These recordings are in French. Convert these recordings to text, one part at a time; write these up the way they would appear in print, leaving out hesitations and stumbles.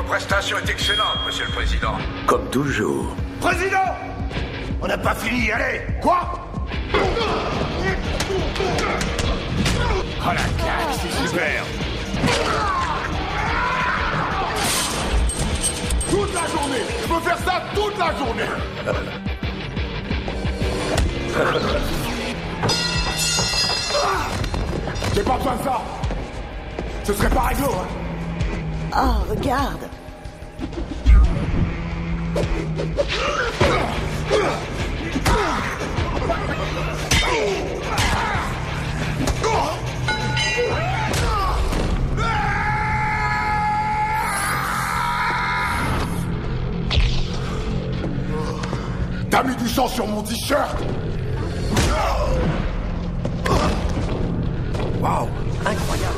prestation est excellente, monsieur le président. Comme toujours. Président! On n'a pas fini, allez! Quoi? Oh la claque, c'est super! Toute la journée! Je peux faire ça toute la journée! J'ai pas besoin de ça! Ce serait pas réglo, hein! Oh, regarde! T'as mis du sang sur mon t-shirt! Waouh, incroyable.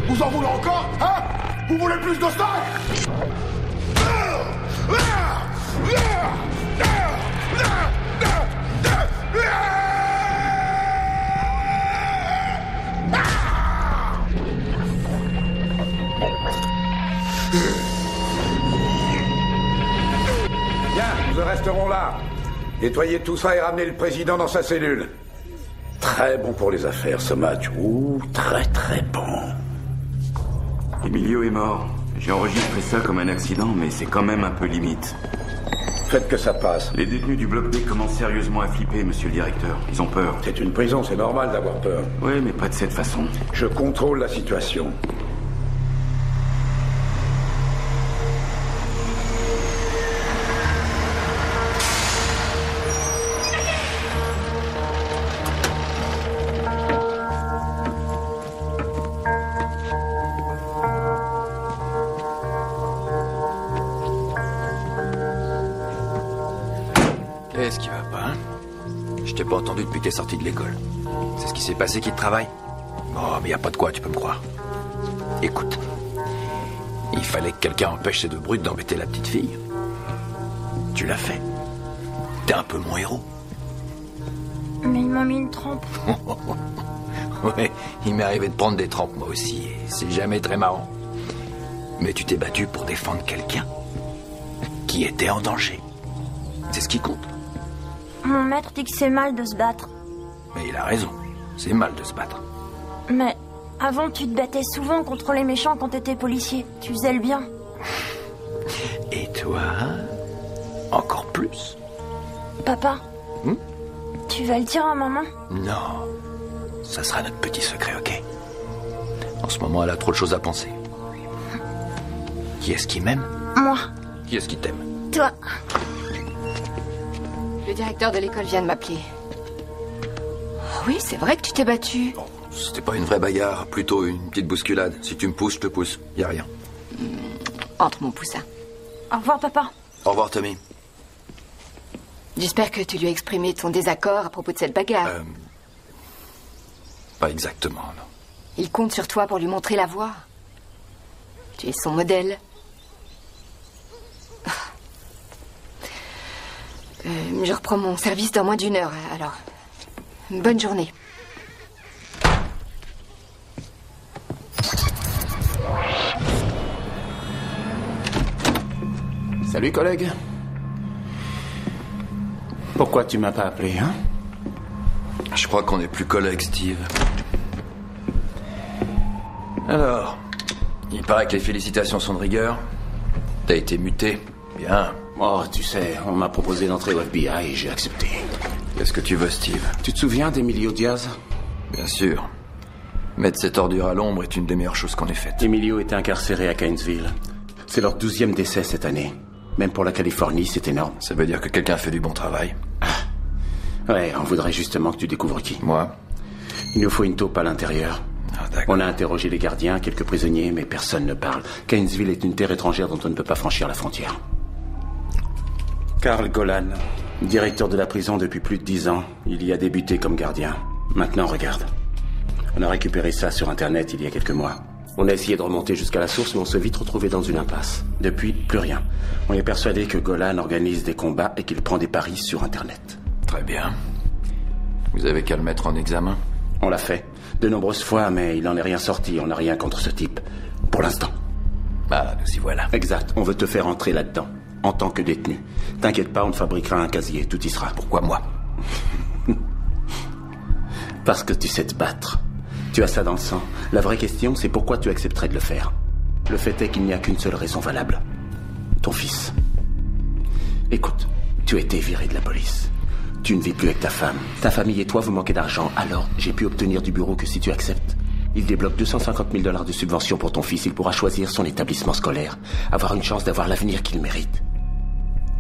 Vous en voulez encore, hein? Vous voulez plus de ça? Bien, nous resterons là. Nettoyez tout ça et ramenez le président dans sa cellule. Très bon pour les affaires, ce match. Ouh, très très bon. Emilio est mort. J'ai enregistré ça comme un accident, mais c'est quand même un peu limite. Faites que ça passe. Les détenus du bloc B commencent sérieusement à flipper, monsieur le directeur. Ils ont peur. C'est une prison, c'est normal d'avoir peur. Oui, mais pas de cette façon. Je contrôle la situation. Qu'est-ce qui va pas, hein? Je t'ai pas entendu depuis que t'es sorti de l'école. C'est ce qui s'est passé qui te travaille? Oh, mais y a pas de quoi, tu peux me croire. Écoute, il fallait que quelqu'un empêche ces deux brutes d'embêter la petite fille. Tu l'as fait. T'es un peu mon héros. Mais il m'a mis une trempe. Ouais, il m'est arrivé de prendre des trempes, moi aussi, et c'est jamais très marrant. Mais tu t'es battu pour défendre quelqu'un qui était en danger. C'est ce qui compte. Mon maître dit que c'est mal de se battre. Mais il a raison, c'est mal de se battre. Mais avant, tu te battais souvent contre les méchants quand t'étais policier. Tu faisais le bien. Et toi, encore plus. Papa, tu vas le dire à maman? Non, ça sera notre petit secret, ok? En ce moment, elle a trop de choses à penser. Qui est-ce qui m'aime? Moi. Qui est-ce qui t'aime? Toi. Le directeur de l'école vient de m'appeler. Oui, c'est vrai que tu t'es battu. Bon, c'était pas une vraie bagarre, plutôt une petite bousculade. Si tu me pousses, je te pousse. Y a rien. Entre mon poussin. Au revoir, papa. Au revoir, Tommy. J'espère que tu lui as exprimé ton désaccord à propos de cette bagarre. Pas exactement, non. Il compte sur toi pour lui montrer la voie. Tu es son modèle. Je reprends mon service dans moins d'1 heure, alors. Bonne journée. Salut, collègue. Pourquoi tu m'as pas appelé, hein? Je crois qu'on n'est plus collègues, Steve. Alors, il paraît que les félicitations sont de rigueur. T'as été muté. Bien. Oh, tu sais, on m'a proposé d'entrer au FBI et j'ai accepté. Qu'est-ce que tu veux, Steve? Tu te souviens d'Emilio Diaz? Bien sûr. Mettre cette ordure à l'ombre est une des meilleures choses qu'on ait faites. Emilio était incarcéré à Gainesville. C'est leur 12e décès cette année. Même pour la Californie, c'est énorme. Ça veut dire que quelqu'un fait du bon travail. Ah. Ouais, on voudrait justement que tu découvres qui. Moi? Il nous faut une taupe à l'intérieur. Ah, d'accord. On a interrogé les gardiens, quelques prisonniers, mais personne ne parle. Gainesville est une terre étrangère dont on ne peut pas franchir la frontière. Carl Golan, directeur de la prison depuis plus de 10 ans. Il y a débuté comme gardien. Maintenant, regarde. On a récupéré ça sur Internet il y a quelques mois. On a essayé de remonter jusqu'à la source, mais on s'est vite retrouvé dans une impasse. Depuis, plus rien. On est persuadé que Golan organise des combats et qu'il prend des paris sur Internet. Très bien. Vous avez qu'à le mettre en examen. On l'a fait. De nombreuses fois, mais il n'en est rien sorti. On n'a rien contre ce type. Pour l'instant. Ah, nous y voilà. Exact. On veut te faire entrer là-dedans. En tant que détenu. T'inquiète pas, on te fabriquera un casier. Tout y sera. Pourquoi moi? Parce que tu sais te battre. Tu as ça dans le sang. La vraie question, c'est pourquoi tu accepterais de le faire. Le fait est qu'il n'y a qu'une seule raison valable. Ton fils. Écoute, tu as été viré de la police. Tu ne vis plus avec ta femme. Ta famille et toi, vous manquez d'argent. Alors, j'ai pu obtenir du bureau que si tu acceptes. Il débloque 250 000 $ de subvention pour ton fils. Il pourra choisir son établissement scolaire. Avoir une chance d'avoir l'avenir qu'il mérite.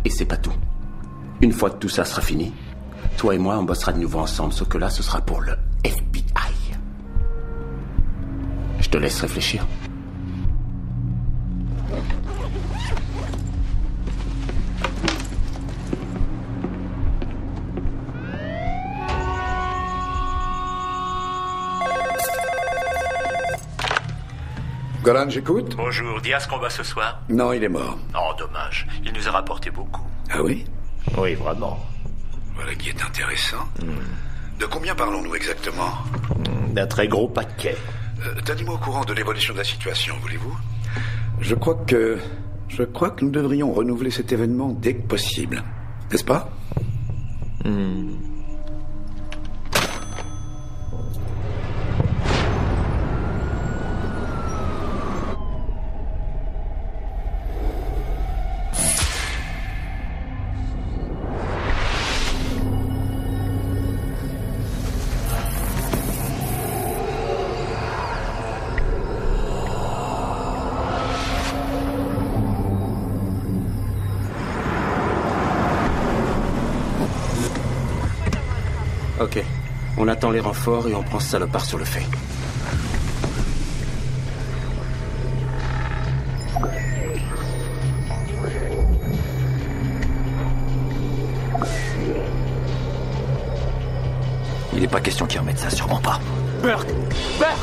Et c'est pas tout. Une fois que tout ça sera fini, toi et moi, on bossera de nouveau ensemble. Sauf que là, ce sera pour le FBI. Je te laisse réfléchir. Golan, j'écoute. Bonjour, Diaz combat ce soir? Non, il est mort. Oh, dommage. Il nous a rapporté beaucoup. Ah oui? Oui, vraiment. Voilà qui est intéressant. De combien parlons-nous exactement? D'un très gros paquet. Tenez-moi au courant de l'évolution de la situation, voulez-vous? Je crois que nous devrions renouveler cet événement dès que possible. N'est-ce pas? Ok. On attend les renforts et on prend ce salopard sur le fait. Il n'est pas question qu'ils remettent ça, sûrement pas. Burke! Burke!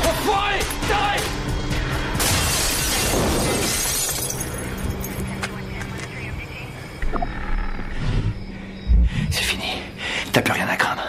Enfoiré! T'arrêtes! C'est fini. T'as plus rien à craindre.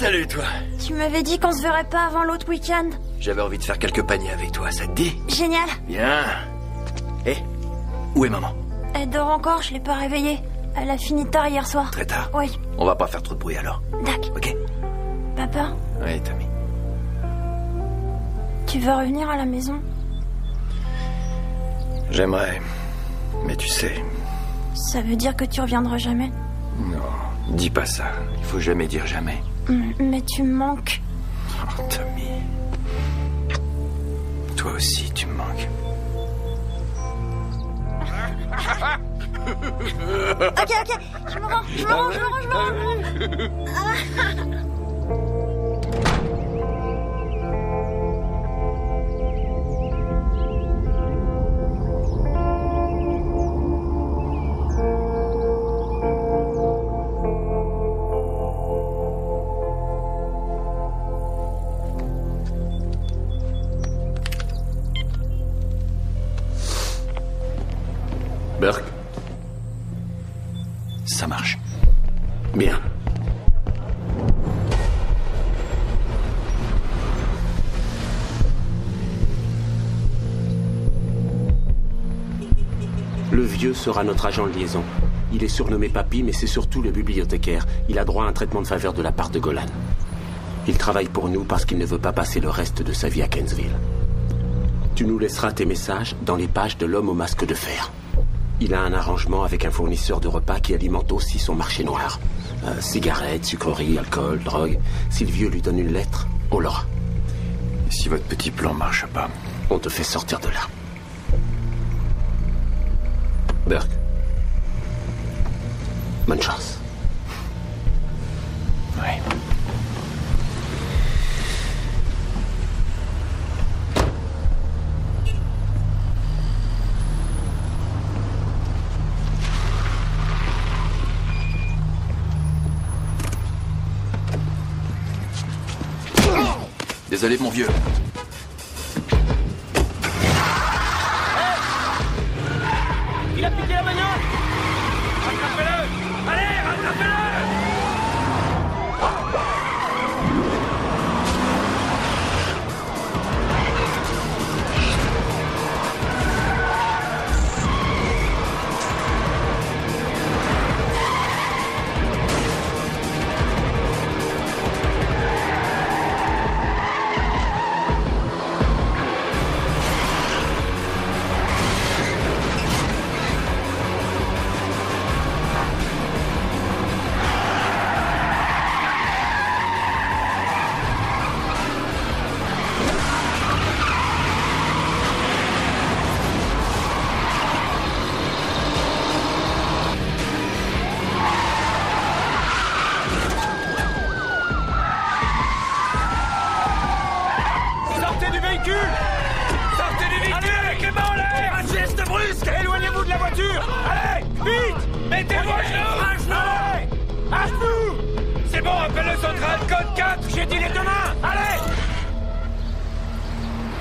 Salut, toi. Tu m'avais dit qu'on se verrait pas avant l'autre week-end. J'avais envie de faire quelques paniers avec toi, ça te dit? Génial. Bien. Eh, où est maman? Elle dort encore, je l'ai pas réveillée. Elle a fini tard hier soir. Très tard? Oui. On va pas faire trop de bruit alors. Dac. Ok. Papa, Oui, Tommy. tu veux revenir à la maison? J'aimerais. Mais tu sais... Ça veut dire que tu reviendras jamais? Non, dis pas ça. Il faut jamais dire jamais. Mais tu me manques. Oh, Tommy. Toi aussi, tu me manques. Ok, je me rends. Burke? Ça marche. Bien. Le vieux sera notre agent de liaison. Il est surnommé Papy, mais c'est surtout le bibliothécaire. Il a droit à un traitement de faveur de la part de Golan. Il travaille pour nous parce qu'il ne veut pas passer le reste de sa vie à Kensville. Tu nous laisseras tes messages dans les pages de l'homme au masque de fer. Il a un arrangement avec un fournisseur de repas qui alimente aussi son marché noir. Cigarettes, sucreries, alcool, drogue. Si le vieux lui donne une lettre, on l'aura. Et si votre petit plan marche pas? On te fait sortir de là. Burke. Bonne chance. Ouais. Désolé, mon vieux. Il a piqué la bagnole! Rattrapez-le! Allez, rattrapez-le!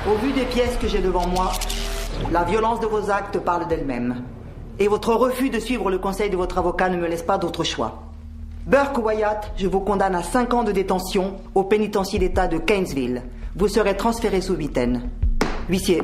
Au vu des pièces que j'ai devant moi, la violence de vos actes parle d'elle-même. Et votre refus de suivre le conseil de votre avocat ne me laisse pas d'autre choix. Burke Wyatt, je vous condamne à 5 ans de détention au pénitencier d'État de Keynesville. Vous serez transféré sous Witten. Huissier.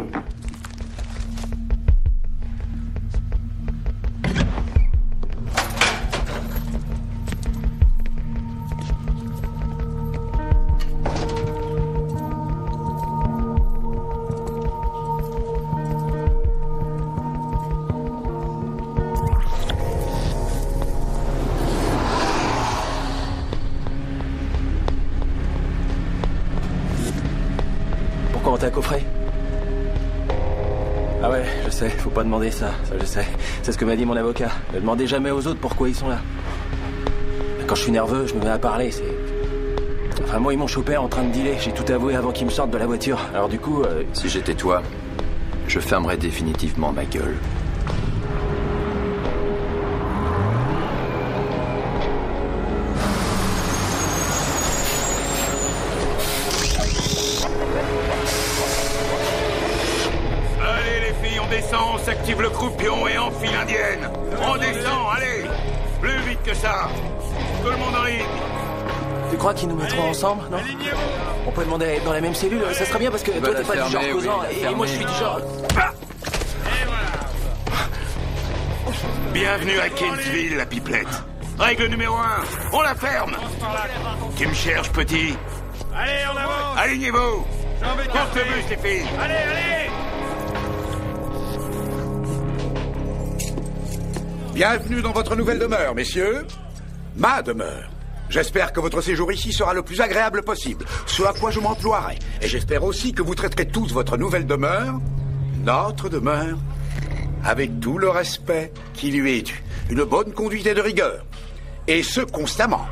T'as un coffret? Ah ouais, je sais, faut pas demander ça je sais. C'est ce que m'a dit mon avocat. Ne demandez jamais aux autres pourquoi ils sont là. Quand je suis nerveux, je me mets à parler, c'est... Enfin, moi, ils m'ont chopé en train de dealer. J'ai tout avoué avant qu'ils me sortent de la voiture. Alors du coup... Si j'étais toi, je fermerais définitivement ma gueule. On s'active le croupion et enfile l'indienne. On descend, allez. Plus vite que ça. Tout le monde en ligne. Tu crois qu'ils nous mettront ensemble, non? On peut demander à être dans la même cellule, ça serait bien parce que toi t'es pas du genre causant et moi je suis du genre... Bienvenue à Keynesville, la pipelette. Règle numéro 1, on la ferme. Tu me cherches, petit? Allez, on avance. Alignez-vous. Porte-bus, les filles. Allez, allez. Bienvenue dans votre nouvelle demeure, messieurs. Ma demeure. J'espère que votre séjour ici sera le plus agréable possible, ce à quoi je m'emploierai. Et j'espère aussi que vous traiterez tous votre nouvelle demeure, notre demeure, avec tout le respect qui lui est dû. Une bonne conduite et de rigueur. Et ce, constamment.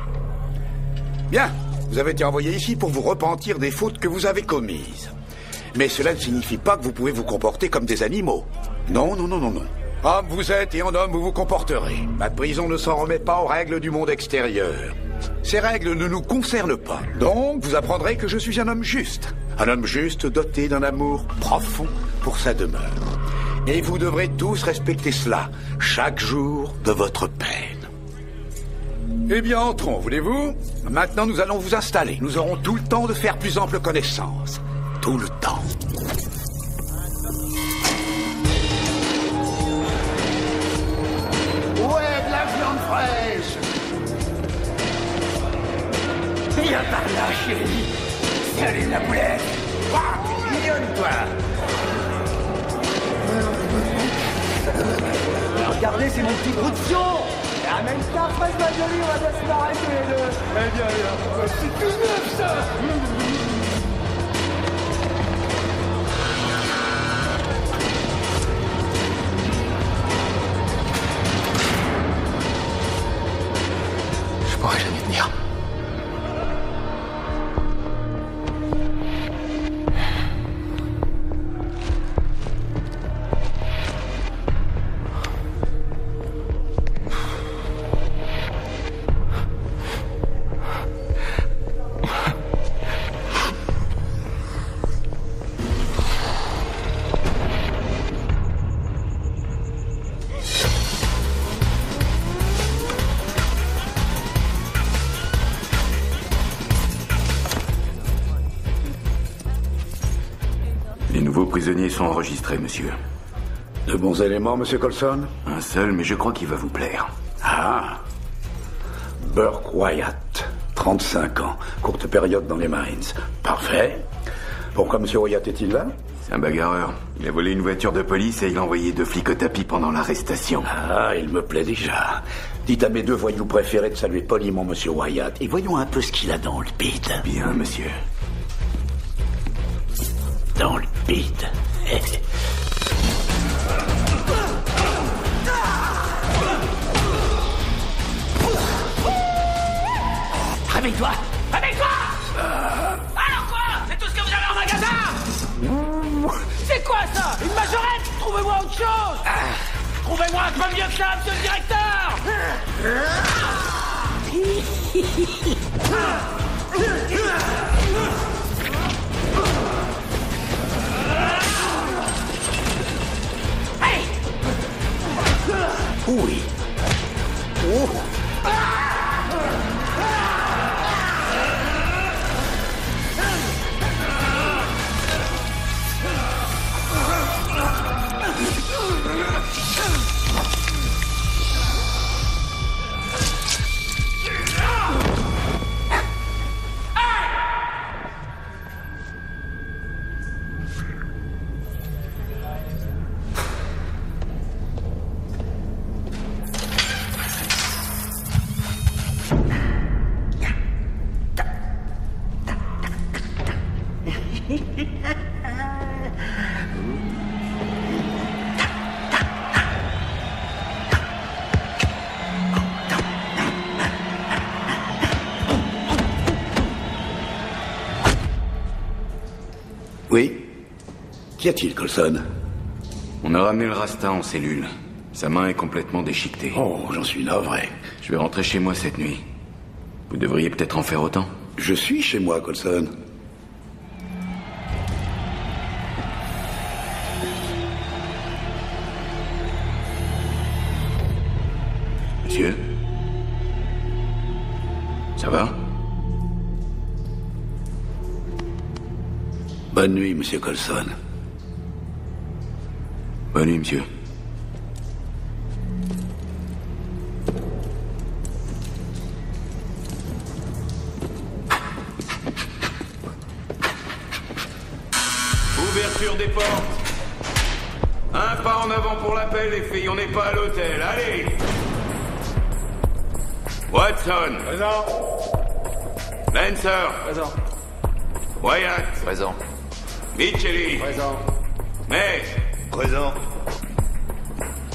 Bien, vous avez été envoyé ici pour vous repentir des fautes que vous avez commises. Mais cela ne signifie pas que vous pouvez vous comporter comme des animaux. Non, non, non, non, non. Homme vous êtes et en homme vous vous comporterez. Ma prison ne s'en remet pas aux règles du monde extérieur. Ces règles ne nous concernent pas. Donc, vous apprendrez que je suis un homme juste. Un homme juste doté d'un amour profond pour sa demeure. Et vous devrez tous respecter cela, chaque jour de votre peine. Eh bien, entrons, voulez-vous? Maintenant, nous allons vous installer. Nous aurons tout le temps de faire plus ample connaissance. Tout le temps. Ouais, de la viande fraîche. Viens par là, chérie. Salut la poulette. Waouh, mignonne, toi. Regardez, c'est mon petit bout de fion. Ah, même Star Fresh, ma jolie, on va bien se marrer tous les deux. Eh bien, c'est tout neuf, ça. Je pourrais jamais tenir. Les nouveaux prisonniers sont enregistrés, monsieur. De bons éléments, monsieur Coulson? Un seul, mais je crois qu'il va vous plaire. Ah. Burke Wyatt, 35 ans, courte période dans les Marines. Parfait. Pourquoi monsieur Wyatt est-il là? C'est un bagarreur. Il a volé une voiture de police et il a envoyé 2 flics au tapis pendant l'arrestation. Ah, il me plaît déjà. Dites à mes 2 voyous préférés de saluer poliment monsieur Wyatt et voyons un peu ce qu'il a dans le bide. Bien, monsieur. Dans le bide. Réveille-toi! Réveille-toi! Alors quoi? C'est tout ce que vous avez en magasin? C'est quoi ça? Une majorette? Trouvez-moi autre chose! Trouvez-moi un peu mieux que ça, monsieur le directeur! Hey! Oui. Oh. Oui? Qu'y a-t-il, Coulson? On a ramené le Rasta en cellule. Sa main est complètement déchiquetée. Oh, j'en suis navré. Je vais rentrer chez moi cette nuit. Vous devriez peut-être en faire autant. Je suis chez moi, Coulson. Monsieur? Ça va? Bonne nuit, monsieur Coulson. Bonne nuit, monsieur. Ouverture des portes. Un pas en avant pour l'appel, les filles, on n'est pas à l'hôtel. Allez! Watson. Présent. Lancer. Présent. Wyatt. Présent. Micheli. Présent. May. Présent.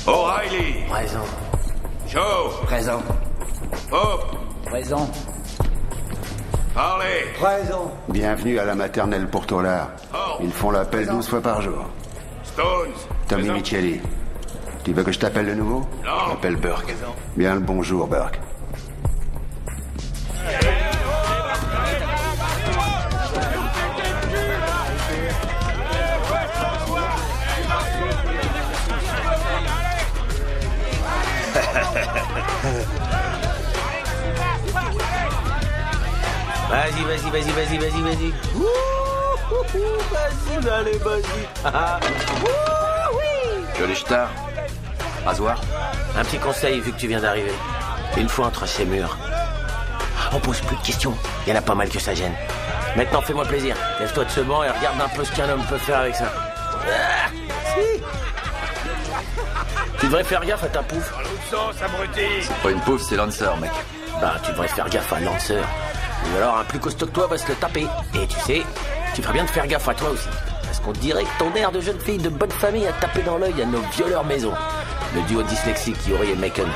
O'Reilly. Présent. Joe. Présent. Pope. Présent. Harley. Présent. Bienvenue à la maternelle pour taulards. Ils font l'appel 12 fois par jour. Stones. Tommy Micheli. Tu veux que je t'appelle de nouveau? Non. Je m'appelle Burke. Bien le bonjour, Burke. Vas-y. Vas-y, allez, vas-y. Tu veux les jetards? Rasoir? Un petit conseil vu que tu viens d'arriver. Une fois entre ces murs, on pose plus de questions. Il y en a pas mal que ça gêne. Maintenant, fais-moi plaisir. Lève-toi de ce banc et regarde un peu ce qu'un homme peut faire avec ça. Tu devrais faire gaffe à ta pouffe. Dans l'autre sens, abruti. C'est pas une pauvre, c'est Lancer, mec. Bah, tu devrais faire gaffe à Lancer. Ou alors un plus costaud que toi va se le taper. Et tu sais, tu ferais bien de faire gaffe à toi aussi. Parce qu'on dirait que ton air de jeune fille de bonne famille a tapé dans l'œil à nos violeurs maison. Le duo dyslexique Yuri et Macon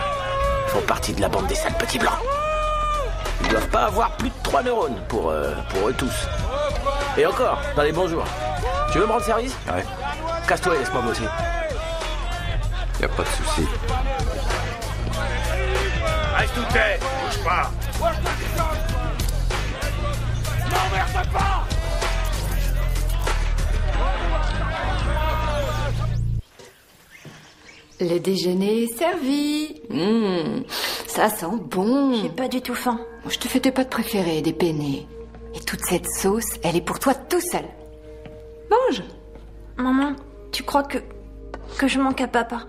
font partie de la bande des sales petits blancs. Ils doivent pas avoir plus de 3 neurones pour eux tous. Et encore, dans les bons jours. Tu veux me rendre service? Ouais. Casse-toi et laisse-moi bosser. Y a pas de souci. Reste où t'es, bouge pas. N'emmerde pas. Le déjeuner est servi. Ça sent bon. J'ai pas du tout faim. Je te fais tes pâtes préférées, des penne. Et toute cette sauce, elle est pour toi tout seul. Mange. Maman, tu crois que je manque à papa?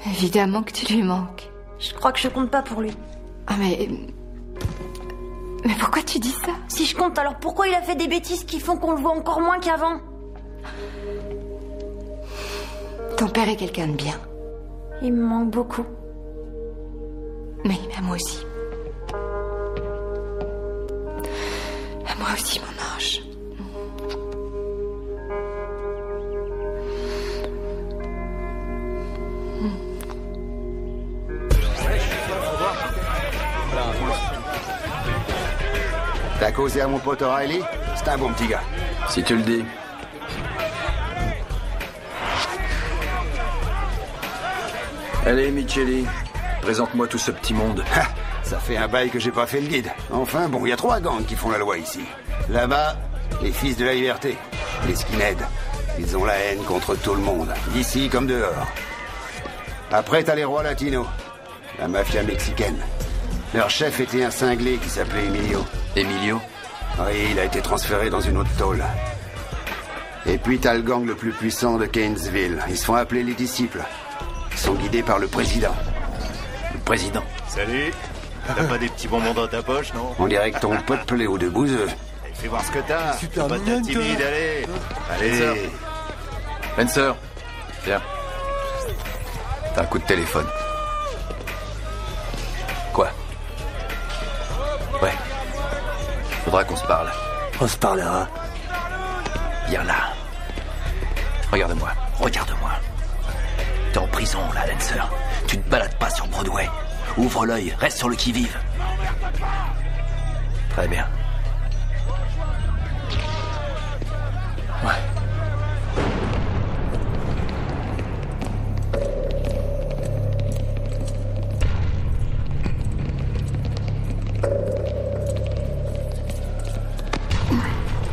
Évidemment que tu lui manques. Je crois que je compte pas pour lui. Ah mais pourquoi tu dis ça? Si je compte, alors pourquoi il a fait des bêtises qui font qu'on le voit encore moins qu'avant? Ton père est quelqu'un de bien. Il me manque beaucoup. Mais à moi aussi. À moi aussi, mon ange. T'as causé à mon pote O'Reilly? C'est un bon petit gars. Si tu le dis. Allez, Micheli, présente-moi tout ce petit monde. Ça fait un bail que j'ai pas fait le guide. Enfin, bon, il y a 3 gangs qui font la loi ici. Là-bas, les fils de la liberté, les skinheads. Ils ont la haine contre tout le monde, d'ici comme dehors. Après, t'as les rois latinos, la mafia mexicaine. Leur chef était un cinglé qui s'appelait Emilio. Emilio? Oui, il a été transféré dans une autre tôle. Et puis t'as le gang le plus puissant de Gainesville. Ils se font appeler les disciples. Ils sont guidés par le président. Le président? Salut. T'as pas des petits bonbons dans ta poche, non? On dirait que ton pote Pléo de Bouzeux. Fais voir ce que t'as. Super Pas mignonne, de timide, toi. allez. Allez. Spencer, viens. T'as un coup de téléphone. Quoi? Ouais. Faudra qu'on se parle. On se parlera. Viens là. Regarde-moi. Regarde-moi. T'es en prison, là, Lancer. Tu te balades pas sur Broadway. Ouvre l'œil, reste sur le qui-vive. Très bien. Ouais.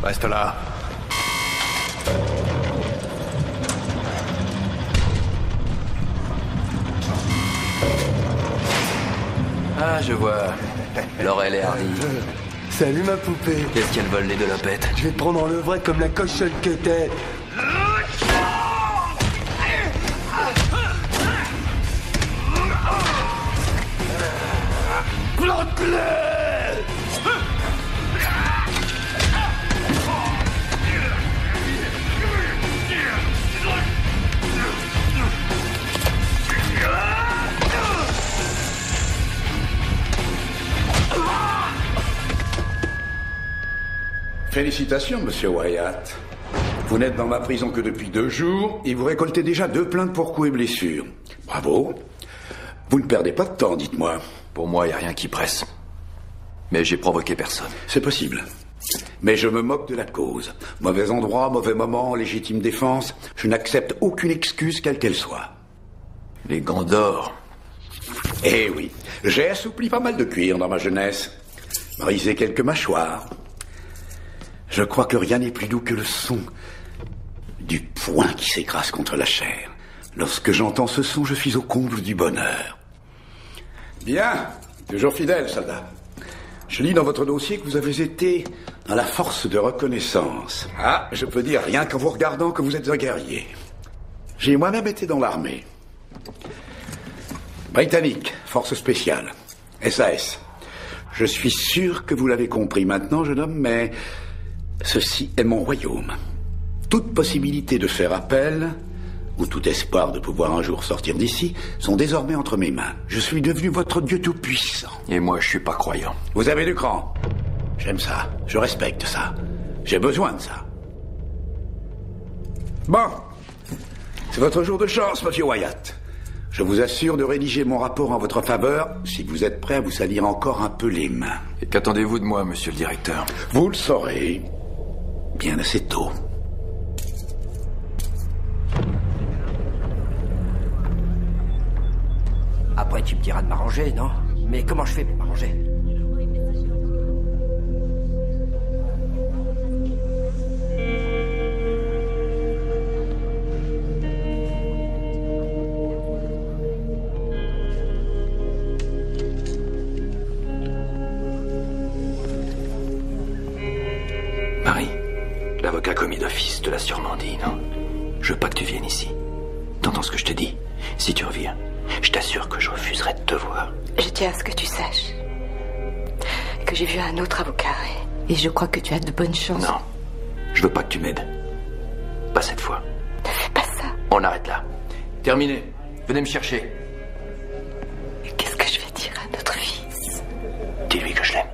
Reste là. Ah, je vois. Laurel et Hardy. Salut ma poupée. Qu'est-ce qu'elles veulent, les deux lopettes? Je vais te prendre en levrette comme la cochonne que t'es. Félicitations, monsieur Wyatt. Vous n'êtes dans ma prison que depuis 2 jours et vous récoltez déjà 2 plaintes pour coups et blessures. Bravo. Vous ne perdez pas de temps, dites-moi. Pour moi, y a rien qui presse. Mais j'ai provoqué personne. C'est possible. Mais je me moque de la cause. Mauvais endroit, mauvais moment, légitime défense. Je n'accepte aucune excuse, quelle qu'elle soit. Les gants d'or. Eh oui, j'ai assoupli pas mal de cuir dans ma jeunesse. Brisé quelques mâchoires. Je crois que rien n'est plus doux que le son du poing qui s'écrase contre la chair. Lorsque j'entends ce son, je suis au comble du bonheur. Bien, toujours fidèle, soldat. Je lis dans votre dossier que vous avez été dans la force de reconnaissance. Ah, je peux dire rien qu'en vous regardant que vous êtes un guerrier. J'ai moi-même été dans l'armée. Britannique, force spéciale, SAS. Je suis sûr que vous l'avez compris maintenant, jeune homme, mais ceci est mon royaume. Toute possibilité de faire appel ou tout espoir de pouvoir un jour sortir d'ici, sont désormais entre mes mains. Je suis devenu votre Dieu tout-puissant. Et moi, je suis pas croyant. Vous avez du cran. J'aime ça. Je respecte ça. J'ai besoin de ça. Bon. C'est votre jour de chance, monsieur Wyatt. Je vous assure de rédiger mon rapport en votre faveur si vous êtes prêt à vous salir encore un peu les mains. Et qu'attendez-vous de moi, monsieur le directeur? Vous le saurez. Bien assez tôt. Après, tu me diras de m'arranger, non? Mais comment je fais pour m'arranger? Marie, l'avocat commis d'office te l'a sûrement dit, non? Je veux pas que tu viennes ici. T'entends ce que je te dis? Si tu reviens, je t'assure que je refuserai de te voir. Je tiens à ce que tu saches que j'ai vu un autre avocat et je crois que tu as de bonnes chances. Non, je veux pas que tu m'aides. Pas cette fois. Ne fais pas ça. On arrête là. Terminé. Venez me chercher. Qu'est-ce que je vais dire à notre fils? Dis-lui que je l'aime.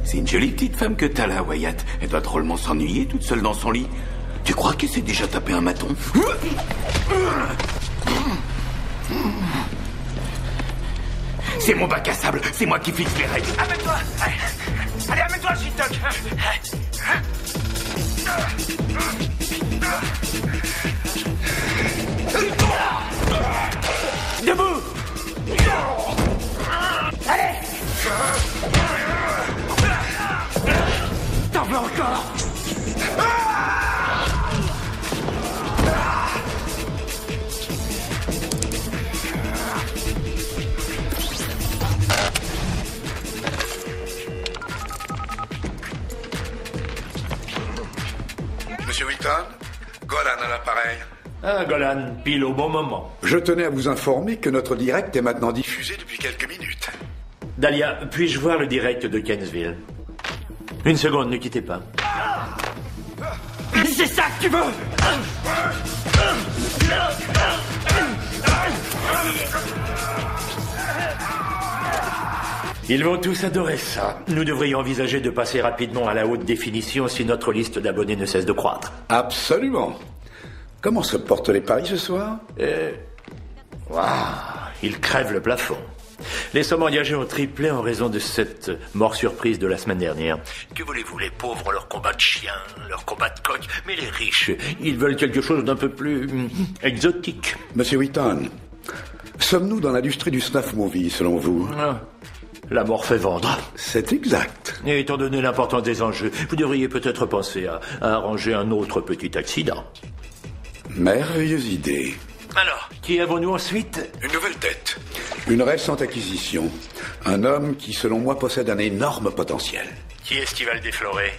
C'est une jolie petite femme que t'as là, Wyatt. Elle doit drôlement s'ennuyer toute seule dans son lit. Tu crois qu'elle s'est déjà tapé un maton? C'est mon bac à sable, c'est moi qui fixe les règles. Amène-toi! Allez, amène-toi, le shit-toc! Debout! Allez! T'en veux encore? Monsieur Wheaton, Golan à l'appareil. Ah, Golan, pile au bon moment. Je tenais à vous informer que notre direct est maintenant diffusé depuis quelques minutes. Dahlia, puis-je voir le direct de Kensville? Une seconde, ne quittez pas. C'est ça que tu veux! Ils vont tous adorer ça. Nous devrions envisager de passer rapidement à la haute définition si notre liste d'abonnés ne cesse de croître. Absolument. Comment se portent les paris ce soir? Ils crèvent le plafond. Les sommes engagées ont triplé en raison de cette mort surprise de la semaine dernière. Que voulez-vous, les pauvres ont leur combat de chien, leur combat de coq, mais les riches, ils veulent quelque chose d'un peu plus exotique. Monsieur Wheaton, sommes-nous dans l'industrie du snuff movie, selon vous? La mort fait vendre. C'est exact. Et étant donné l'importance des enjeux, vous devriez peut-être penser à arranger un autre petit accident. Merveilleuse idée. Alors, qui avons-nous ensuite? Une nouvelle tête. Une récente acquisition. Un homme qui, selon moi, possède un énorme potentiel. Qui est-ce qui va le déflorer?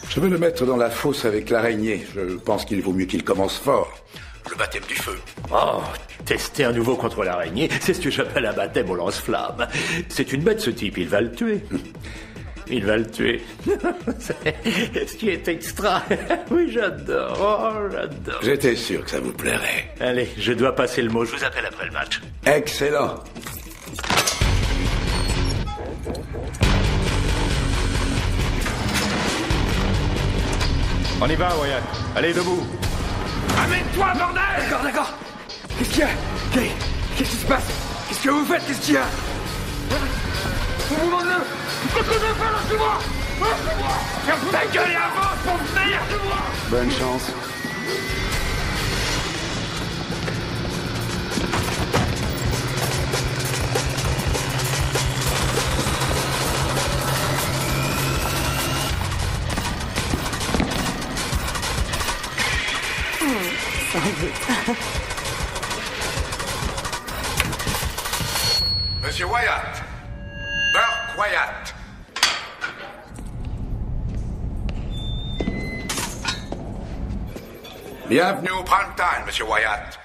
Je vais le mettre dans la fosse avec l'araignée. Je pense qu'il vaut mieux qu'il commence fort. Le baptême du feu. Oh, tester un nouveau contre l'araignée, c'est ce que j'appelle un baptême au lance-flamme. C'est une bête, ce type, il va le tuer. Il va le tuer. Ce qui est extra. Oui, j'adore. Oh, j'adore. J'étais sûr que ça vous plairait. Allez, je dois passer le mot. Je vous appelle après le match. Excellent. On y va, Wyatt. Allez, debout. Amène-toi, bordel! D'accord. Qu'est-ce qu'il y a? Qu'est-ce qui se passe? Qu'est-ce que vous faites? Qu'est-ce qu'il y a? Vous m'en deux! Qu'est-ce que je fais, lâchez-moi! Lâchez-moi! Ferme ta gueule et avance, pour merde! Bonne chance. Monsieur Wyatt. Burke Wyatt. Bienvenue au prime time, Monsieur Wyatt.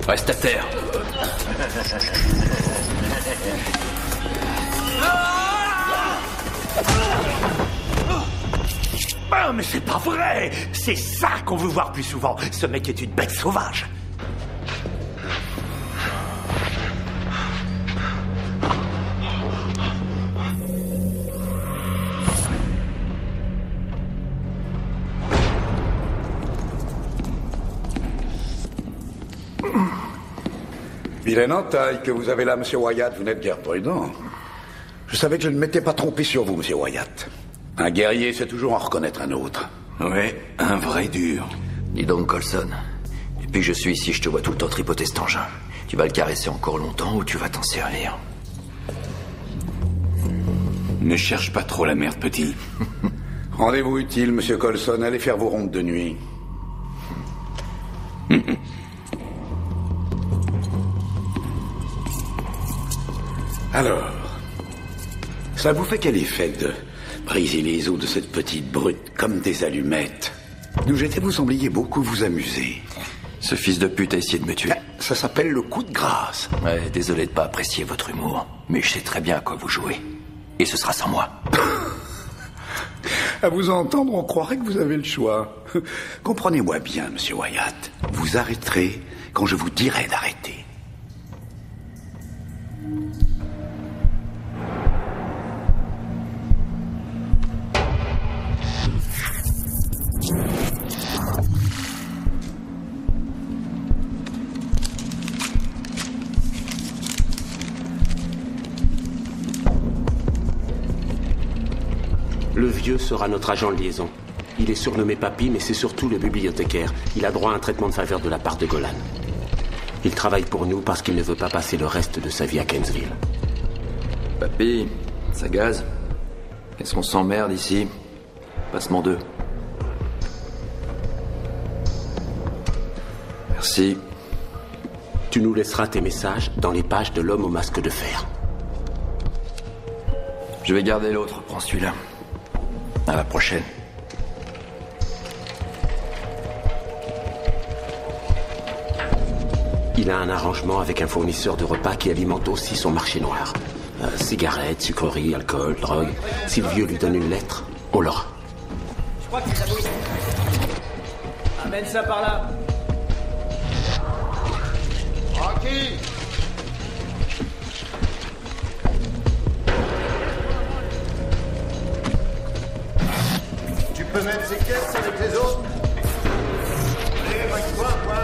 Reste à terre. Ah, mais c'est pas vrai! C'est ça qu'on veut voir plus souvent. Ce mec est une bête sauvage. Vilaine entaille que vous avez là, Monsieur Wyatt. Vous n'êtes guère prudent. Je savais que je ne m'étais pas trompé sur vous, Monsieur Wyatt. Un guerrier sait toujours en reconnaître un autre. Ouais, un vrai dur. Dis donc, Coulson, depuis que je suis ici, je te vois tout le temps tripoter cet engin. Tu vas le caresser encore longtemps ou tu vas t'en servir? Ne cherche pas trop la merde, petit. Rendez-vous utile, Monsieur Coulson. Allez faire vos rondes de nuit. Alors, ça vous fait quel effet de briser les os de cette petite brute comme des allumettes? D'où j'étais, vous sembliez beaucoup vous amuser. Ce fils de pute a essayé de me tuer. Ça s'appelle le coup de grâce. Ouais, désolé de pas apprécier votre humour, mais je sais très bien à quoi vous jouez. Et ce sera sans moi. À vous entendre, on croirait que vous avez le choix. Comprenez-moi bien, Monsieur Wyatt. Vous arrêterez quand je vous dirai d'arrêter. Le vieux sera notre agent de liaison. Il est surnommé Papy, mais c'est surtout le bibliothécaire. Il a droit à un traitement de faveur de la part de Golan. Il travaille pour nous parce qu'il ne veut pas passer le reste de sa vie à Kensville. Papy, ça gaze. Qu'est-ce qu'on s'emmerde ici? Passement 2. Merci. Tu nous laisseras tes messages dans les pages de l'homme au masque de fer. Je vais garder l'autre, prends celui-là. À la prochaine. Il a un arrangement avec un fournisseur de repas qui alimente aussi son marché noir. Cigarettes, sucreries, alcool, drogue. Si le vieux lui donne une lettre, on l'aura. Je crois que ça bouge. Amène ça par là. Rocky! Tu peux mettre ces caisses avec les autres? Allez, vague-toi, quoi!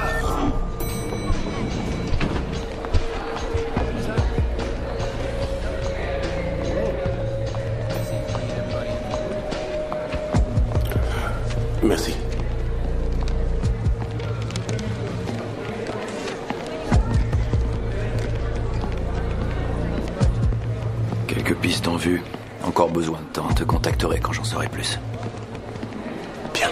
Merci. Quelques pistes en vue. Encore besoin de temps. Te contacterai quand j'en saurai plus. Bien.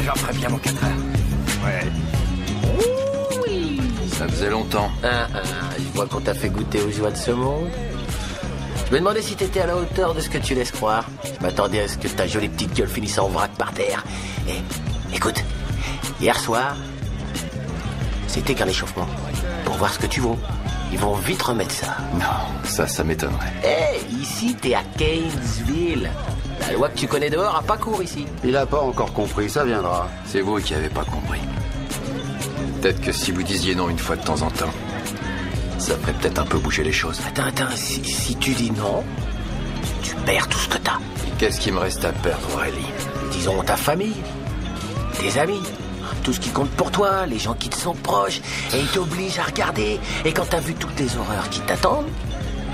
J'en ferai bien mon 4 heures. Ouais. Oui. Ça faisait longtemps. Je vois qu'on t'a fait goûter aux joies de ce monde. Je me demandais si t'étais à la hauteur de ce que tu laisses croire. Je m'attendais à ce que ta jolie petite gueule finisse en vrac par terre. Et écoute, hier soir, c'était qu'un échauffement. Pour voir ce que tu vaux. Ils vont vite remettre ça. Non, ça m'étonnerait. Ici t'es à Kensville. La loi que tu connais dehors a pas cours ici. Il a pas encore compris, ça viendra. C'est vous qui avez pas compris. Peut-être que si vous disiez non une fois de temps en temps, ça ferait peut-être un peu bouger les choses. Attends, si tu dis non, tu perds tout ce que t'as. Qu'est-ce qui me reste à perdre, Aurélie? Disons ta famille, tes amis, tout ce qui compte pour toi, les gens qui te sont proches, et ils t'obligent à regarder. Et quand t'as vu toutes les horreurs qui t'attendent,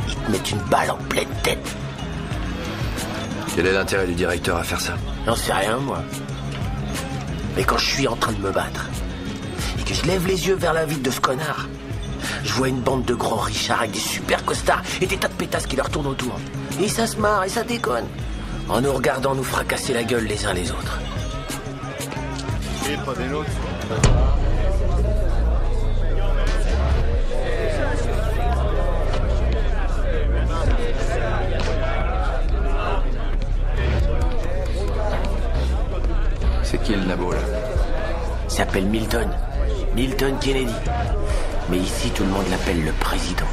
ils te mettent une balle en pleine tête. Quel est l'intérêt du directeur à faire ça? J'en sais rien, moi. Mais quand je suis en train de me battre, et que je lève les yeux vers la ville de ce connard, je vois une bande de grands richards avec des super costards et des tas de pétasses qui leur tournent autour. Et ça se marre et ça déconne, en nous regardant nous fracasser la gueule les uns les autres. Et prenez l'autre. C'est qui le nabo, là? Il s'appelle Milton. Milton Kennedy. Mais ici, tout le monde l'appelle le président.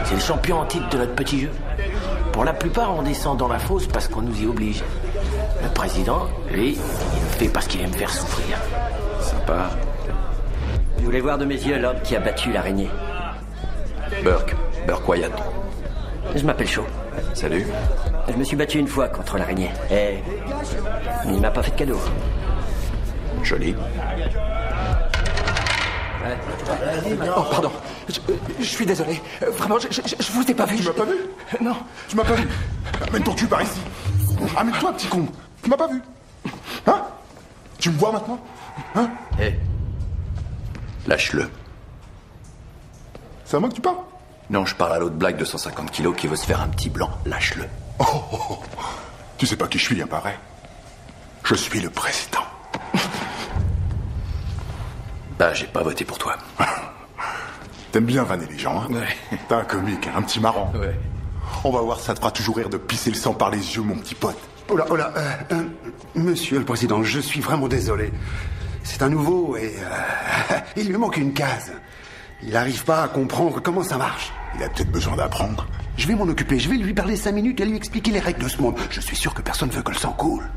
C'est le champion en titre de notre petit jeu. Pour la plupart, on descend dans la fosse parce qu'on nous y oblige. Le président, lui, il le fait parce qu'il aime faire souffrir. Sympa. Je voulais voir de mes yeux l'homme qui a battu l'araignée. Burke Wyatt. Je m'appelle Shaw. Salut. Je me suis battu une fois contre l'araignée. Et il m'a pas fait de cadeau. Joli. Oh, pardon. Je suis désolé. Vraiment, je vous ai pas vu. Tu m'as pas vu? Non. Tu m'as pas vu? Amène ton cul par ici. Amène-toi, petit con. Tu m'as pas vu? Hein? Tu me vois maintenant? Hein? Hé. Lâche-le. C'est à moi que tu parles? Non, je parle à l'autre blague de 150 kilos qui veut se faire un petit blanc. Lâche-le. Oh. Tu sais pas qui je suis, hein, pareil. Je suis le président. Bah, j'ai pas voté pour toi. T'aimes bien vanner les gens, hein? Ouais. T'es un comique, un petit marrant. Ouais. On va voir, ça te fera toujours rire de pisser le sang par les yeux, mon petit pote. Oh là, monsieur le président, je suis vraiment désolé. C'est un nouveau et il lui manque une case. Il n'arrive pas à comprendre comment ça marche. Il a peut-être besoin d'apprendre. Je vais m'en occuper, je vais lui parler 5 minutes et lui expliquer les règles de ce monde. Je suis sûr que personne veut que le sang coule.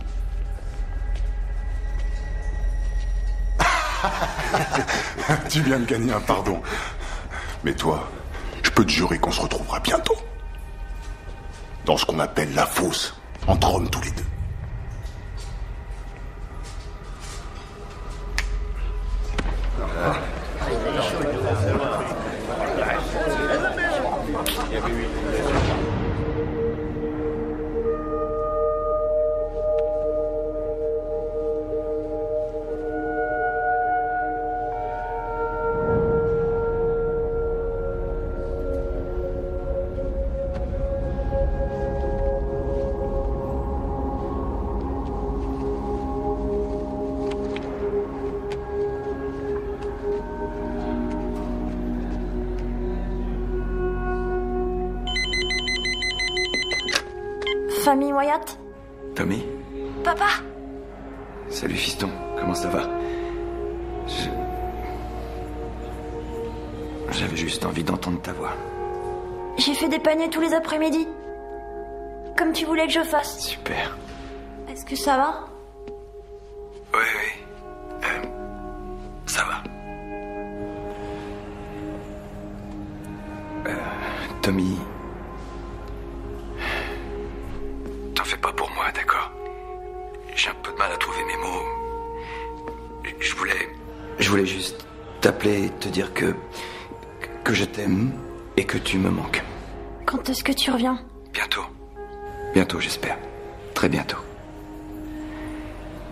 Tu viens de gagner un pardon. Mais toi, je peux te jurer qu'on se retrouvera bientôt. Dans ce qu'on appelle la fosse, entre hommes tous les deux. Famille Wyatt? Tommy? Papa? Salut, fiston. Comment ça va? J'avais juste envie d'entendre ta voix. J'ai fait des paniers tous les après-midi. Comme tu voulais que je fasse. Super. Est-ce que ça va? Oui. Ça va. Tommy... T'en fais pas pour moi, d'accord? J'ai un peu de mal à trouver mes mots. Je voulais juste t'appeler et te dire que je t'aime et que tu me manques. Quand est-ce que tu reviens? Bientôt. Bientôt, j'espère. Très bientôt.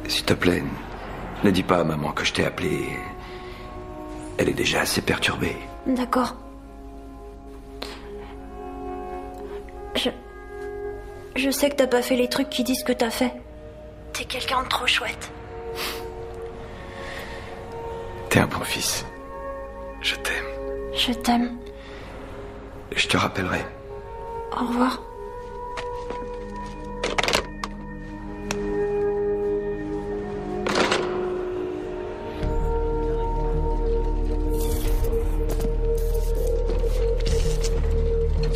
S'il te plaît, ne dis pas à maman que je t'ai appelé. Elle est déjà assez perturbée. D'accord. Je sais que t'as pas fait les trucs qui disent que t'as fait. T'es quelqu'un de trop chouette. T'es un bon fils. Je t'aime. Je t'aime. Je te rappellerai. Au revoir.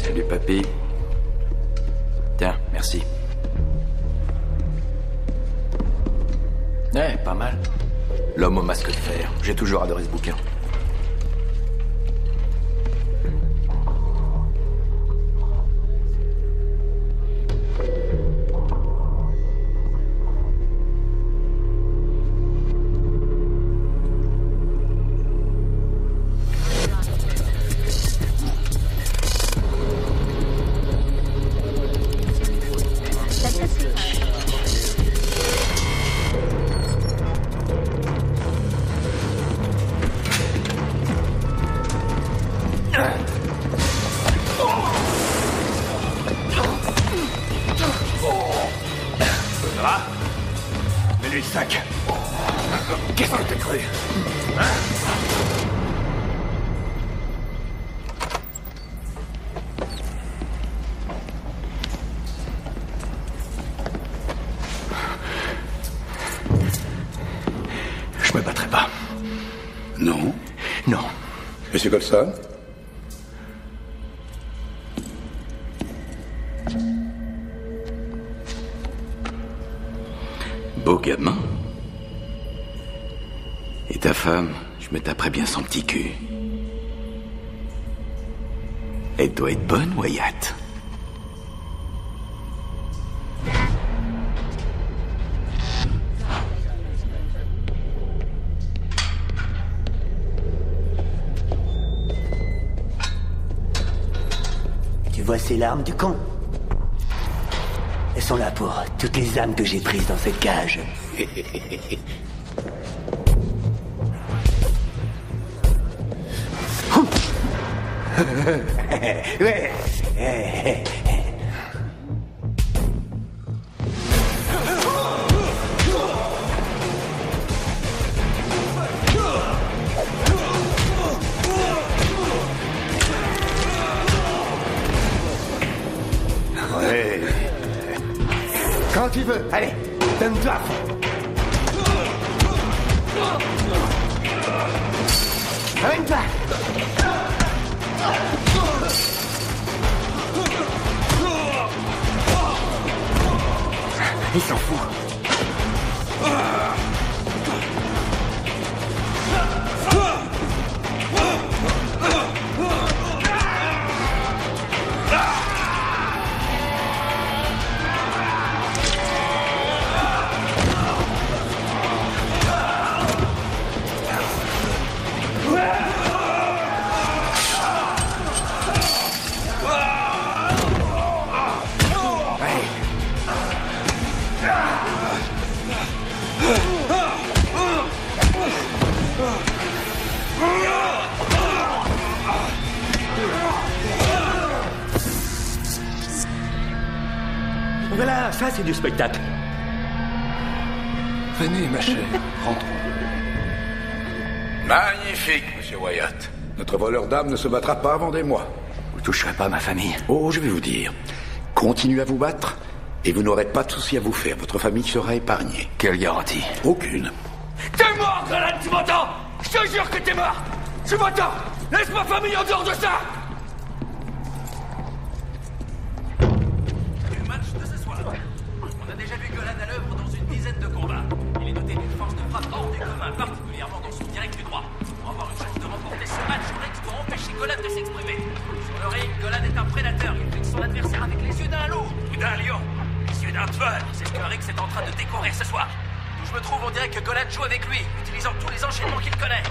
Salut, papy. Tiens, merci. Ouais, pas mal. L'homme au masque de fer. J'ai toujours adoré ce bouquin. les sacs. Qu'est-ce que t'as cru? Hein? Je me battrai pas. Non? Non. Monsieur Golson? Beau gamin. Et ta femme, je me taperais bien son petit cul. Elle doit être bonne, Wyatt. Tu vois ces larmes du con? Elles sont là pour toutes les âmes que j'ai prises dans cette cage. Ouais. Quand tu veux, allez, donne-toi à fond. Amène-toi. Il s'en fout. Voilà, ça c'est du spectacle. Venez, ma chère, rentrons. Magnifique, monsieur Wyatt. Notre voleur d'âme ne se battra pas avant des mois. Vous toucherez pas à ma famille. Oh, je vais vous dire. Continuez à vous battre et vous n'aurez pas de soucis à vous faire. Votre famille sera épargnée. Quelle garantie? Aucune. T'es mort, Golan, tu m'entends? Je te jure que t'es mort. Tu m'entends? Laisse ma famille en dehors de ça. Le match de ce soir. On a déjà vu Golan à l'œuvre dans une dizaine de combats. Il est doté d'une force de frappe hors du commun, particulièrement dans son direct du droit. Pour avoir une chance de remporter ce match, Rex doit empêcher Golan de s'exprimer. Sur le ring, Golan est un prédateur. Il fixe son adversaire avec les yeux d'un loup ou d'un lion. Les yeux d'un tueur. C'est ce que Rex est en train de découvrir ce soir. Où je me trouve, on dirait que Golan joue avec lui, utilisant tous les enchaînements qu'il connaît.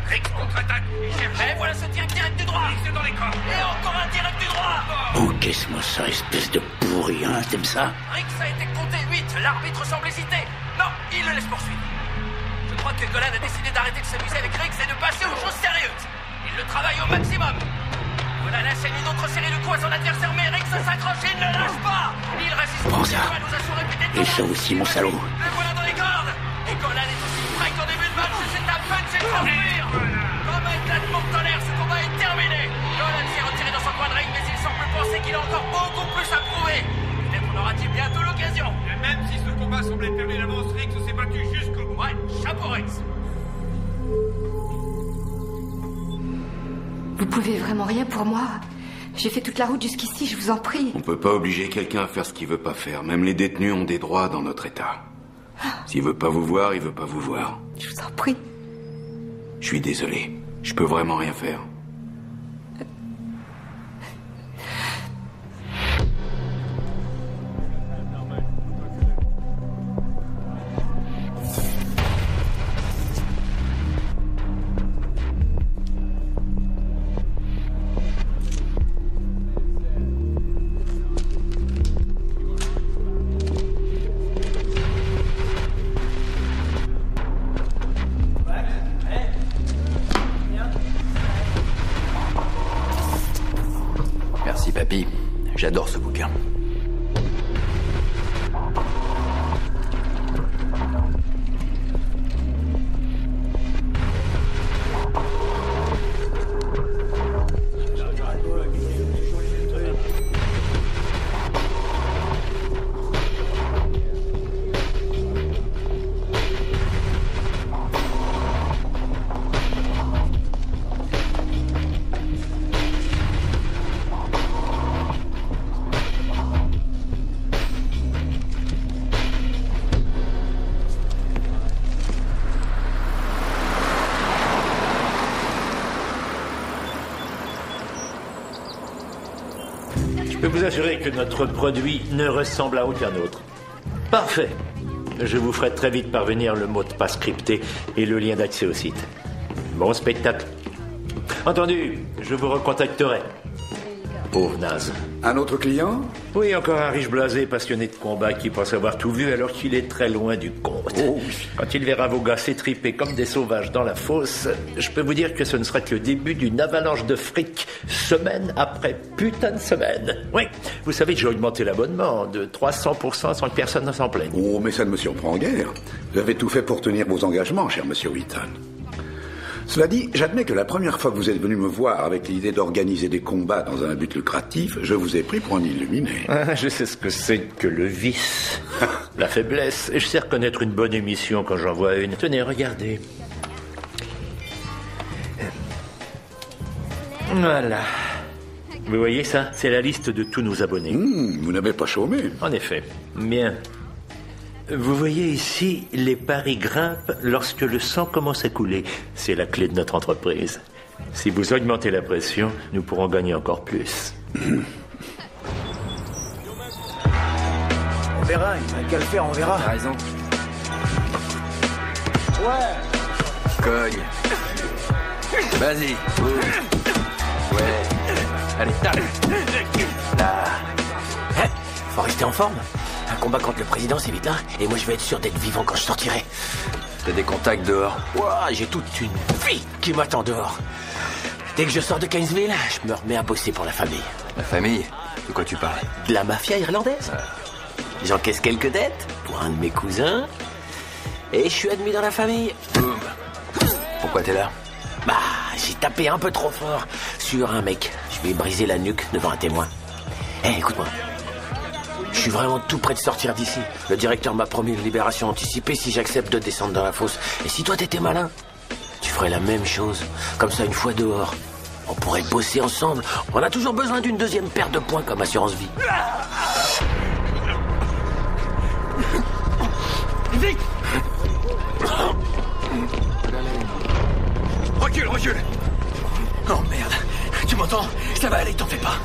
Rex contre-attaque, il cherche. Et voilà ce direct du droit. Rex est dans les corps. Et encore un direct du droit. Encaisse-moi ça, espèce de pourri, hein, t'aimes ça? Rex a été compté 8. L'arbitre semble hésiter. Non, il le laisse poursuivre. Je crois que Golan a décidé d'arrêter de s'amuser avec Rex et de passer aux choses sérieuses. Il le travaille au maximum. Golan enseigne une autre série de coups à son adversaire, mais Rex s'accroche et ne lâche pas. Il résiste. Prends ça. Nous assure répéter. Et ça aussi, mon salaud. Le voilà dans les cordes. Et Golan est aussi prêt qu'en début de match, c'est à peine c'est transfuir. Comme un éclatement en l'air, ce combat est terminé. Golan s'est retiré dans son coin de ring, mais il semble penser qu'il a encore beaucoup plus à prouver. Peut-être en aura-t-il bientôt l'occasion. Et même si ce combat semblait terminé d'avance, Rex s'est battu jusqu'au bout. Ouais, chapeau Rex. Vous pouvez vraiment rien pour moi? J'ai fait toute la route jusqu'ici, je vous en prie. On peut pas obliger quelqu'un à faire ce qu'il veut pas faire. Même les détenus ont des droits dans notre État. S'il veut pas vous voir, il veut pas vous voir. Je vous en prie. Je suis désolé. Je peux vraiment rien faire. Merci, papy. J'adore ce bouquin. vous assurer que notre produit ne ressemble à aucun autre. Parfait. Je vous ferai très vite parvenir le mot de passe crypté et le lien d'accès au site. Bon spectacle. Entendu, je vous recontacterai. Pauvre naze. Un autre client? Oui, encore un riche blasé passionné de combat qui pense avoir tout vu alors qu'il est très loin du compte. Oh. Quand il verra vos gars s'étriper comme des sauvages dans la fosse, je peux vous dire que ce ne sera que le début d'une avalanche de fric, semaine après putain de semaine. Oui, vous savez que j'ai augmenté l'abonnement de 300% sans que personne ne s'en plaigne. Oh, mais ça ne me surprend guère. Vous avez tout fait pour tenir vos engagements, cher monsieur Wheaton. Cela dit, j'admets que la première fois que vous êtes venu me voir avec l'idée d'organiser des combats dans un but lucratif, je vous ai pris pour un illuminé. Ah, je sais ce que c'est que le vice, la faiblesse, et je sais reconnaître une bonne émission quand j'en vois une. Tenez, regardez. Voilà. Vous voyez ça? C'est la liste de tous nos abonnés. Vous n'avez pas chômé. En effet. Bien. Vous voyez ici, les paris grimpent lorsque le sang commence à couler. C'est la clé de notre entreprise. Si vous augmentez la pression, nous pourrons gagner encore plus. On verra, il n'a qu'à le faire, on verra. T'as raison. Ouais. Cogne. Vas-y. Ouais. Allez, tape. Là. Hein? Faut rester en forme. Un combat contre le président, c'est vite là. Et moi, je vais être sûr d'être vivant quand je sortirai. T'as des contacts dehors? Ouah, j'ai toute une vie qui m'attend dehors. Dès que je sors de Keynesville, je me remets à bosser pour la famille. La famille? De quoi tu parles? De la mafia irlandaise. J'encaisse quelques dettes pour un de mes cousins. Et je suis admis dans la famille. Boum. Pourquoi t'es là? Bah, j'ai tapé un peu trop fort sur un mec. Je vais briser la nuque devant un témoin. Hé, écoute-moi. Je suis vraiment tout près de sortir d'ici. Le directeur m'a promis une libération anticipée si j'accepte de descendre dans la fosse. Et si toi t'étais malin, tu ferais la même chose. Comme ça, une fois dehors, on pourrait bosser ensemble. On a toujours besoin d'une deuxième paire de points comme assurance vie. Vite! Recule, recule! Oh merde, tu m'entends? Ça va aller, t'en fais pas.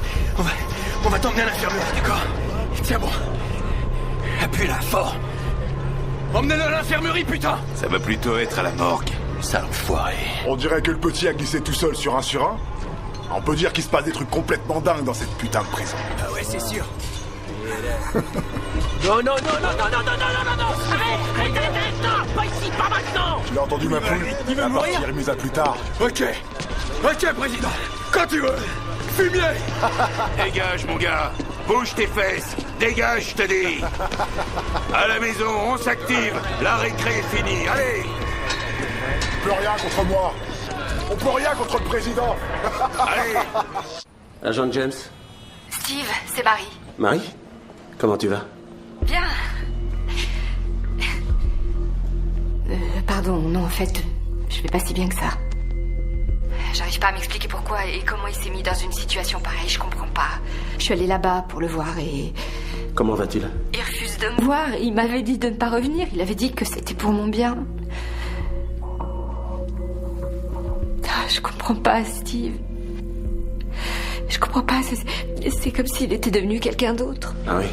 On va t'emmener à l'infirmerie, d'accord? Tiens bon. Appuie-la fort. Emmenez-le à l'infirmerie, putain! Ça va plutôt être à la morgue. Sale enfoiré. On dirait que le petit a glissé tout seul sur un. On peut dire qu'il se passe des trucs complètement dingues dans cette putain de prison. Ah ouais, c'est sûr. Non, arrête, pas ici, pas maintenant. Tu l'as entendu, ma poule? Il veut mourir. Partir est mise à plus tard. Ok, président, quand tu veux. Fumier. Dégage, mon gars. Bouge tes fesses. Dégage, je te dis. À la maison, on s'active. La récré est finie. Allez. On peut rien contre moi. On peut rien contre le président. Allez. Agent James. Steve, c'est Marie. Marie? Comment tu vas? Bien. Pardon, non, en fait, je vais pas si bien que ça. J'arrive pas à m'expliquer pourquoi et comment il s'est mis dans une situation pareille, je comprends pas. Je suis allée là-bas pour le voir et... Comment va-t-il? Il refuse de me voir, il m'avait dit de ne pas revenir, il avait dit que c'était pour mon bien. Ah, je comprends pas, Steve. Je comprends pas, c'est comme s'il était devenu quelqu'un d'autre. Ah oui?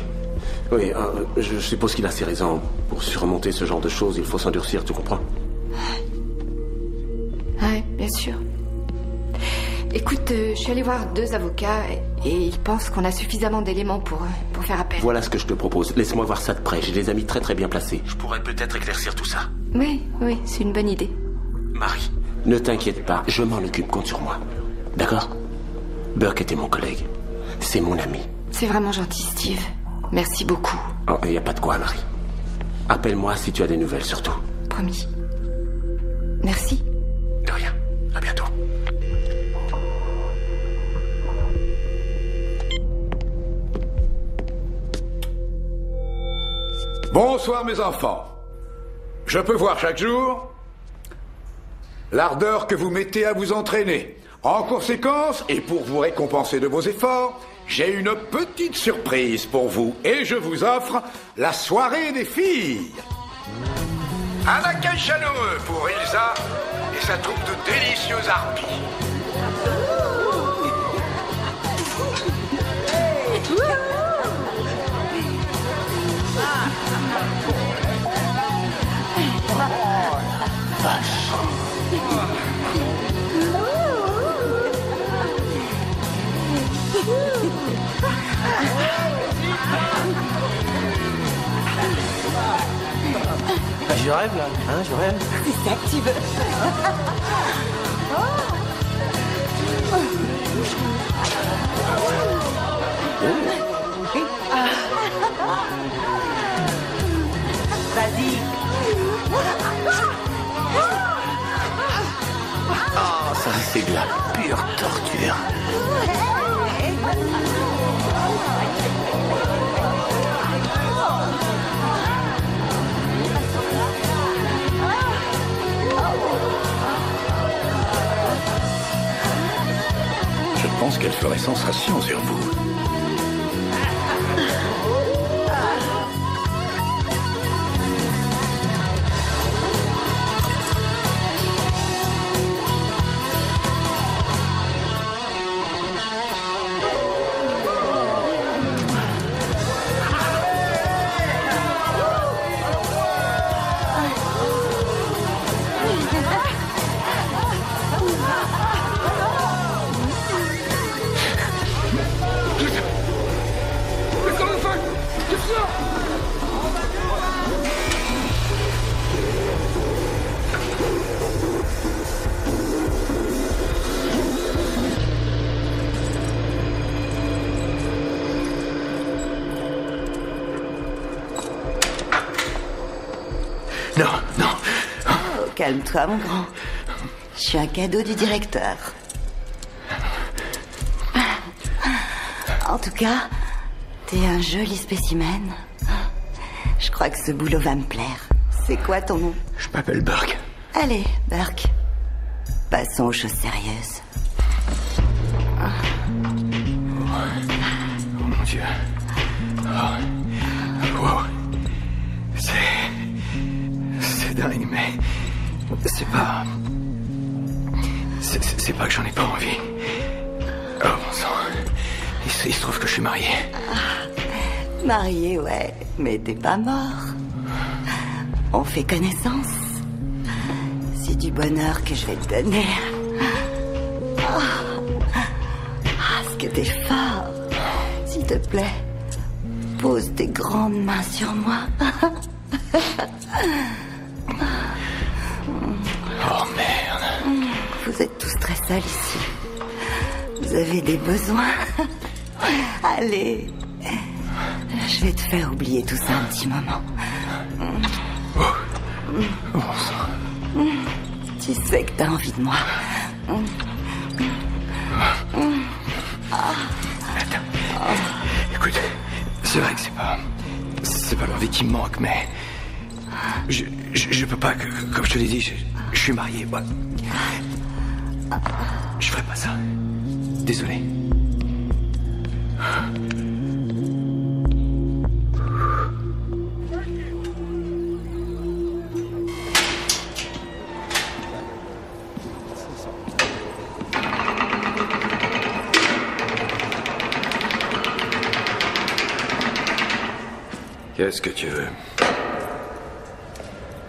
Oui, je suppose qu'il a ses raisons. Pour surmonter ce genre de choses, il faut s'endurcir, tu comprends? Ouais, bien sûr. Écoute, je suis allée voir 2 avocats et ils pensent qu'on a suffisamment d'éléments pour faire appel. Voilà ce que je te propose. Laisse-moi voir ça de près. J'ai des amis très très bien placés. Je pourrais peut-être éclaircir tout ça. Oui, c'est une bonne idée. Marie, ne t'inquiète pas, je m'en occupe, compte sur moi. D'accord? Burke était mon collègue. C'est mon ami. C'est vraiment gentil, Steve. Merci beaucoup. Oh, il n'y a pas de quoi, Marie. Appelle-moi si tu as des nouvelles, surtout. Promis. Merci. De rien. À bientôt. Bonsoir mes enfants. Je peux voir chaque jour l'ardeur que vous mettez à vous entraîner. En conséquence, et pour vous récompenser de vos efforts, j'ai une petite surprise pour vous. Et je vous offre la soirée des filles. Un accueil chaleureux pour Elsa et sa troupe de délicieuses harpies. Je rêve là, hein, je rêve. C'est ça que tu veux. Vas-y. Oh, ça c'est de la pure torture. Je pense qu'elle ferait sensation sur vous. Non, non. Oh, calme-toi, mon grand. Je suis un cadeau du directeur. En tout cas, t'es un joli spécimen. Je crois que ce boulot va me plaire. C'est quoi ton nom? Je m'appelle Burke. Allez, Burke. Passons aux choses sérieuses. Oh mon Dieu. Oh. Wow. C'est dingue, mais c'est pas... C'est pas que j'en ai pas envie. Oh bon sang. Il se trouve que je suis marié. Marié, ouais, mais t'es pas mort. On fait connaissance. C'est du bonheur que je vais te donner. Est-ce que t'es fort? S'il te plaît, pose tes grandes mains sur moi. Oh merde. Vous êtes tous très seuls ici. Vous avez des besoins. Allez. Je vais te faire oublier tout ça un petit moment. Bon sang. Tu sais que t'as envie de moi. Attends. Écoute, c'est vrai que c'est pas l'envie qui me manque, mais je peux pas, comme je te l'ai dit, je suis marié, moi. Je ferai pas ça. Désolé. Qu'est-ce que tu veux?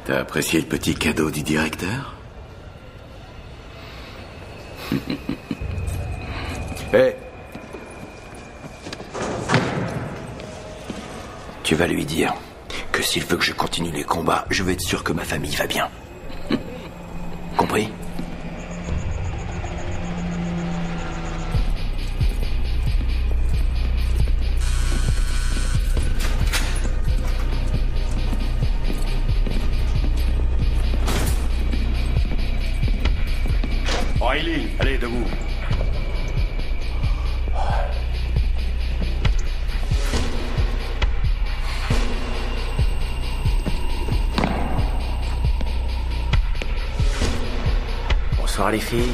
T'as apprécié le petit cadeau du directeur? Hé! Tu vas lui dire que s'il veut que je continue les combats, je veux être sûr que ma famille va bien. Compris? Riley, allez, debout. Bonsoir les filles.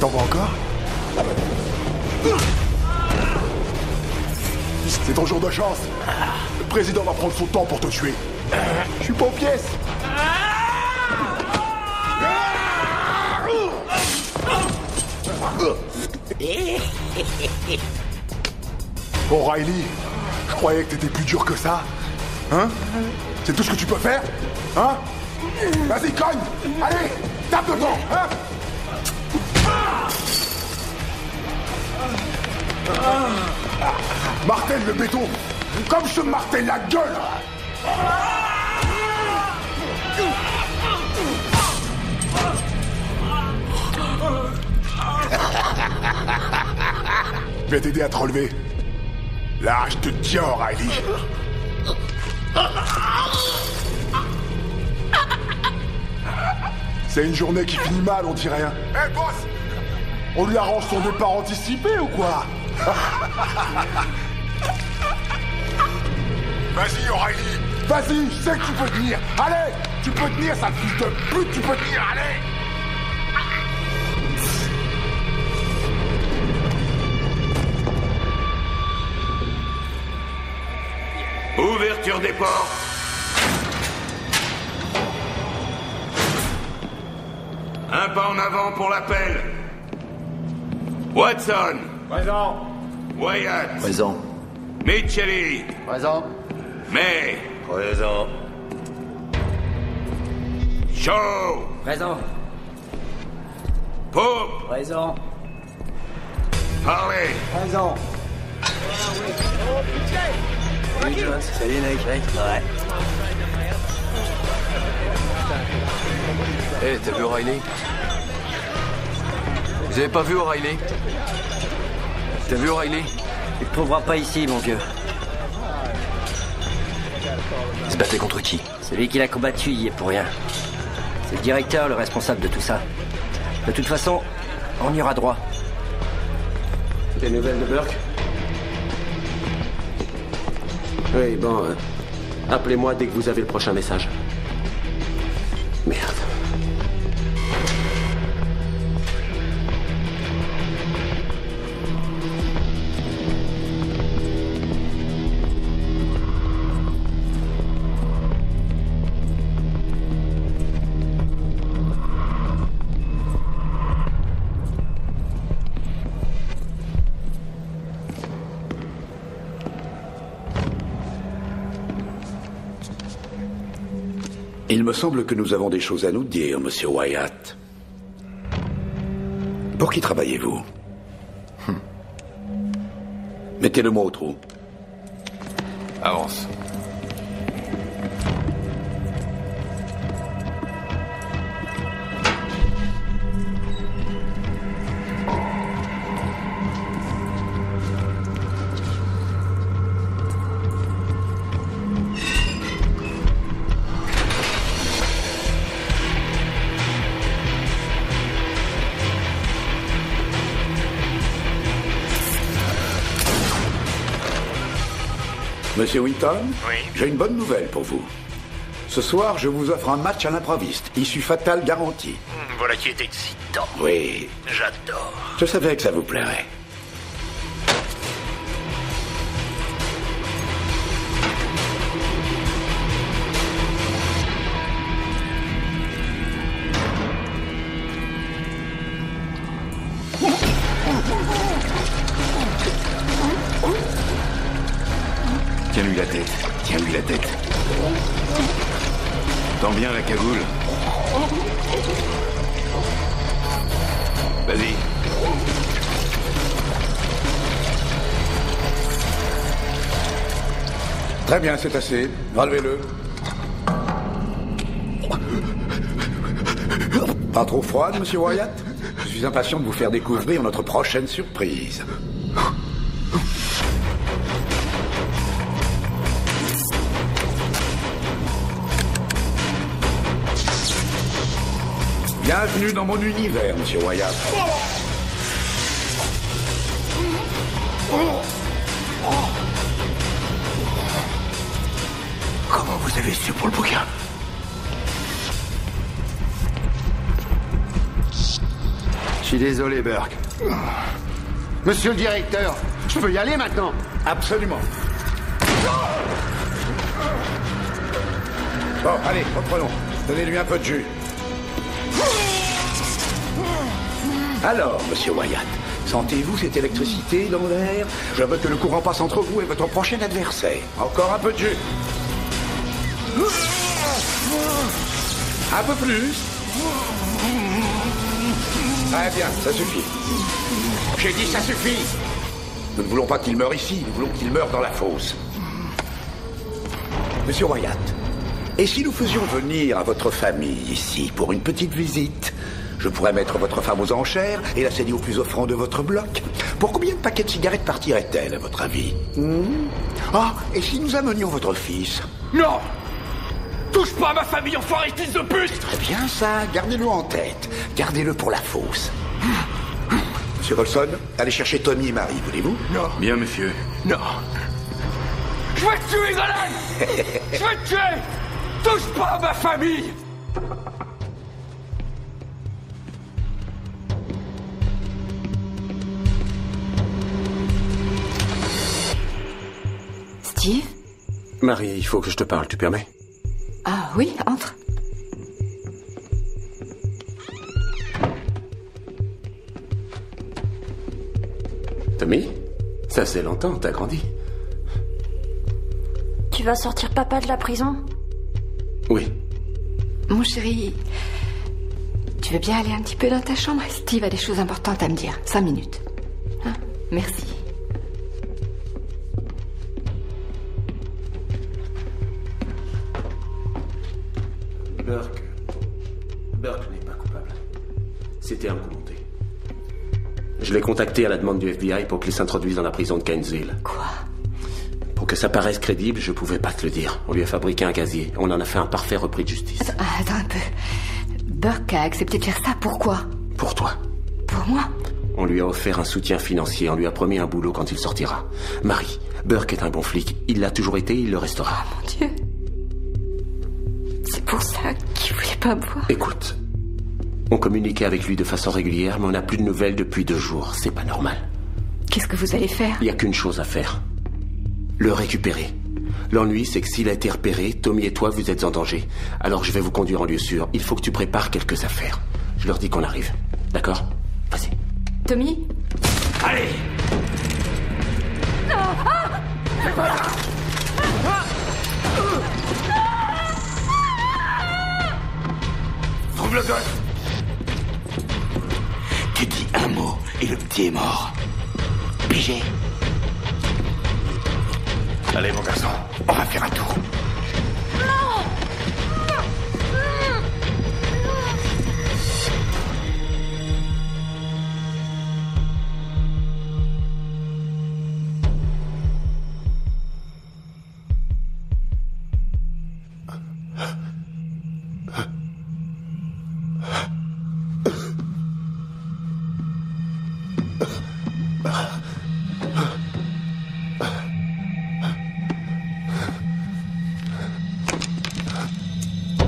T'en vois encore? C'est ton jour de chance. Le président va prendre son temps pour te tuer. Je suis pas aux pièces. O'Reilly, je croyais que t'étais plus dur que ça. Hein? C'est tout ce que tu peux faire? Hein? Vas-y, cogne! Allez! Tape dedans! Hein? Martèle le béton! Comme je te martèle la gueule! Je vais t'aider à te relever. Là, je te tiens, O'Reilly. C'est une journée qui finit mal, on dirait. Hé, boss! On lui arrange son départ anticipé ou quoi? Vas-y, O'Reilly! Vas-y, je sais que tu peux tenir! Allez! Tu peux tenir, sale fils de pute! Tu peux tenir, allez! Ouverture des portes. Un pas en avant pour l'appel. Watson. Présent. Wyatt. Présent. Mitchelli. Présent. May. Présent. Shaw. Présent. Pope. Présent. Harley. Présent. Salut Jones. Salut Nick. Ouais. Hé, t'as vu O'Reilly? Vous avez pas vu O'Reilly? T'as vu O'Reilly? Tu le trouveras pas ici, mon vieux. Il se battait contre qui? Celui qui l'a combattu, il y est pour rien. C'est le directeur, le responsable de tout ça. De toute façon, on y aura droit. Des nouvelles de Burke? Oui, bon, appelez-moi dès que vous avez le prochain message. Merde. Il me semble que nous avons des choses à nous dire, monsieur Wyatt. Pour qui travaillez-vous? Mettez-le-moi au trou. Avance. Monsieur Winton? Oui. J'ai une bonne nouvelle pour vous. Ce soir, je vous offre un match à l'improviste, issue fatale garantie. Voilà qui est excitant. Oui. J'adore. Je savais que ça vous plairait. Tiens-lui la tête. Tiens-lui la tête. Tends bien la cagoule. Vas-y. Très bien, c'est assez. Relevez-le. Pas trop froide, monsieur Wyatt? Je suis impatient de vous faire découvrir notre prochaine surprise. Bienvenue dans mon univers, monsieur Wyatt. Comment vous avez su pour le bouquin? suis désolé, Burke. Monsieur le directeur, je peux y aller maintenant? Absolument. Bon, allez, reprenons. Donnez-lui un peu de jus. Alors, monsieur Wyatt, sentez-vous cette électricité dans l'air? Je veux que le courant passe entre vous et votre prochain adversaire. Encore un peu de jus. Un peu plus. Très bien, ça suffit. J'ai dit ça suffit. Nous ne voulons pas qu'il meure ici, nous voulons qu'il meure dans la fosse. Monsieur Wyatt, et si nous faisions venir à votre famille ici pour une petite visite? Je pourrais mettre votre femme aux enchères et la céder au plus offrant de votre bloc. Pour combien de paquets de cigarettes partirait-elle, à votre avis? Ah, et si nous amenions votre fils? Non! Touche pas à ma famille, enfoiré, fils de pute! Très bien ça, gardez-le en tête. Gardez-le pour la fosse. Monsieur Colson, allez chercher Tommy et Marie, voulez-vous? Non. Bien, monsieur. Non. Je vais te tuer, Golan! Je vais te tuer! Touche pas à ma famille! Steve? Marie, il faut que je te parle, tu permets? Ah oui, entre. Tommy? Ça fait longtemps, t'as grandi. Tu vas sortir papa de la prison? Oui. Mon chéri, tu veux bien aller un petit peu dans ta chambre? Steve a des choses importantes à me dire. 5 minutes. Hein? Merci. Burke n'est pas coupable. C'était un coup monté. Je l'ai contacté à la demande du FBI pour qu'il s'introduise dans la prison de Gainesville. Quoi? Pour que ça paraisse crédible, je pouvais pas te le dire. On lui a fabriqué un casier. On en a fait un parfait repris de justice. Attends un peu. Burke a accepté de faire ça, pourquoi? Pour toi. Pour moi? On lui a offert un soutien financier. On lui a promis un boulot quand il sortira. Marie, Burke est un bon flic. Il l'a toujours été, il le restera. Oh mon Dieu. C'est pour ça qu'il voulait pas me voir. Écoute, on communiquait avec lui de façon régulière, mais on n'a plus de nouvelles depuis 2 jours. C'est pas normal. Qu'est-ce que vous allez faire? Il n'y a qu'une chose à faire. Le récupérer. L'ennui, c'est que s'il a été repéré, Tommy et toi, vous êtes en danger. Alors je vais vous conduire en lieu sûr. Il faut que tu prépares quelques affaires. Je leur dis qu'on arrive. D'accord? Vas-y. Tommy? Allez! Non! Ah! Fais pas là! Trouve le gosse! Tu dis un mot et le petit est mort. Pigé? Allez, mon garçon, on va faire un tour.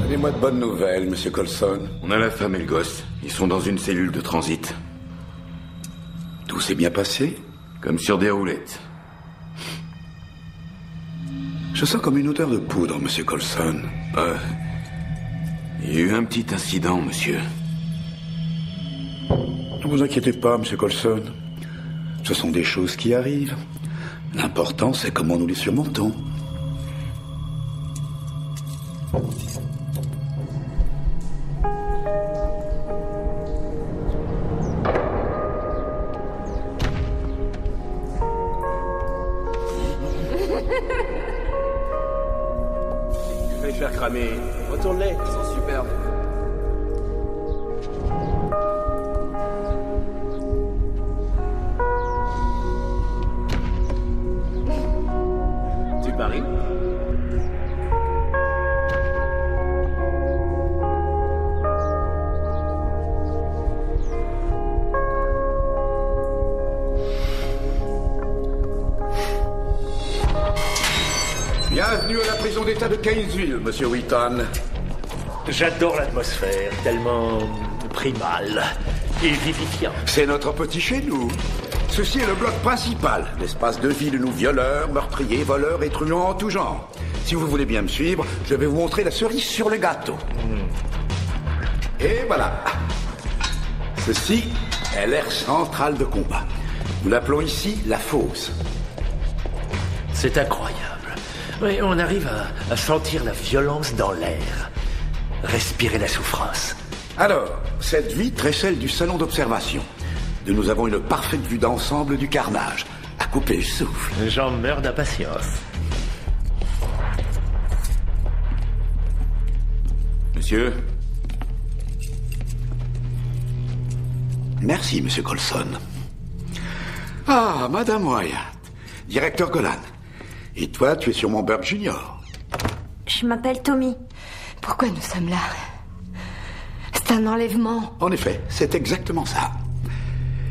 Donnez-moi de bonnes nouvelles, monsieur Colson. On a la femme et le gosse. Ils sont dans une cellule de transit. Tout s'est bien passé? Comme sur des roulettes. Je sens comme une odeur de poudre, monsieur Colson. Il y a eu un petit incident, monsieur. Ne vous inquiétez pas, monsieur Colson. Ce sont des choses qui arrivent. L'important, c'est comment nous les surmontons. Je vais les faire cramer. Retourne-les, ils sont superbes. Tu paries? Bienvenue à la prison d'État de Gainesville, monsieur Wheaton. J'adore l'atmosphère, tellement primale. et vivifiant. C'est notre petit chez nous. Ceci est le bloc principal, l'espace de vie de nous violeurs, meurtriers, voleurs et truands en tout genre. Si vous voulez bien me suivre, je vais vous montrer la cerise sur le gâteau. Et voilà. Ceci est l'aire centrale de combat. Nous l'appelons ici la fosse. C'est incroyable. Oui, on arrive à sentir la violence dans l'air. Respirer la souffrance. Alors, cette vitre est celle du salon d'observation. Nous avons une parfaite vue d'ensemble du carnage. À couper le souffle. J'en meurs d'impatience. Monsieur? Merci, Monsieur Colson. Ah, Madame Wyatt. Directeur Golan. Et toi, tu es sûrement Burke Junior. Je m'appelle Tommy. Pourquoi nous sommes là? C'est un enlèvement. En effet, c'est exactement ça.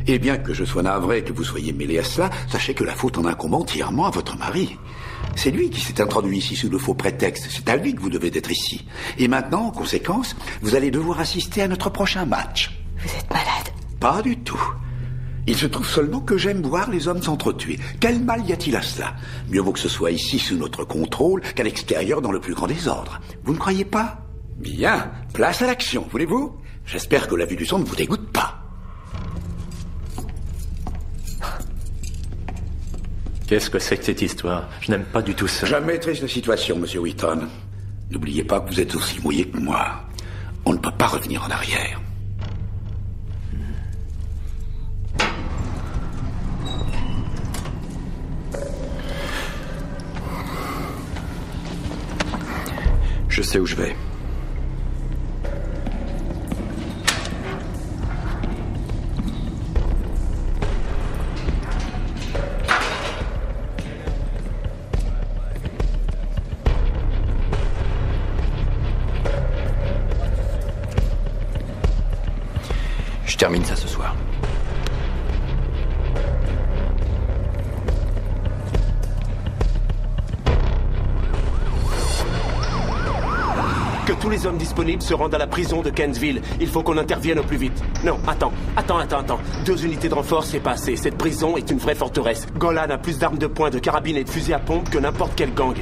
Et bien que je sois navré que vous soyez mêlé à cela, sachez que la faute en incombe entièrement à votre mari. C'est lui qui s'est introduit ici sous de faux prétextes. C'est à lui que vous devez d'être ici. Et maintenant, en conséquence, vous allez devoir assister à notre prochain match. Vous êtes malade? Pas du tout. Il se trouve seulement que j'aime voir les hommes s'entretuer. Quel mal y a-t-il à cela? Mieux vaut que ce soit ici sous notre contrôle qu'à l'extérieur dans le plus grand désordre. Vous ne croyez pas? Bien. Place à l'action, voulez-vous? J'espère que la vue du sang ne vous dégoûte pas. Qu'est-ce que c'est que cette histoire? Je n'aime pas du tout ça. Je maîtrise la situation, Monsieur Wheaton. N'oubliez pas que vous êtes aussi mouillé que moi. On ne peut pas revenir en arrière. Je sais où je vais. Je termine ça ce soir. Que tous les hommes disponibles se rendent à la prison de Kentsville. Il faut qu'on intervienne au plus vite. Non, attends. 2 unités de renfort, c'est pas assez. Cette prison est une vraie forteresse. Golan a plus d'armes de poing, de carabines et de fusils à pompe que n'importe quel gang.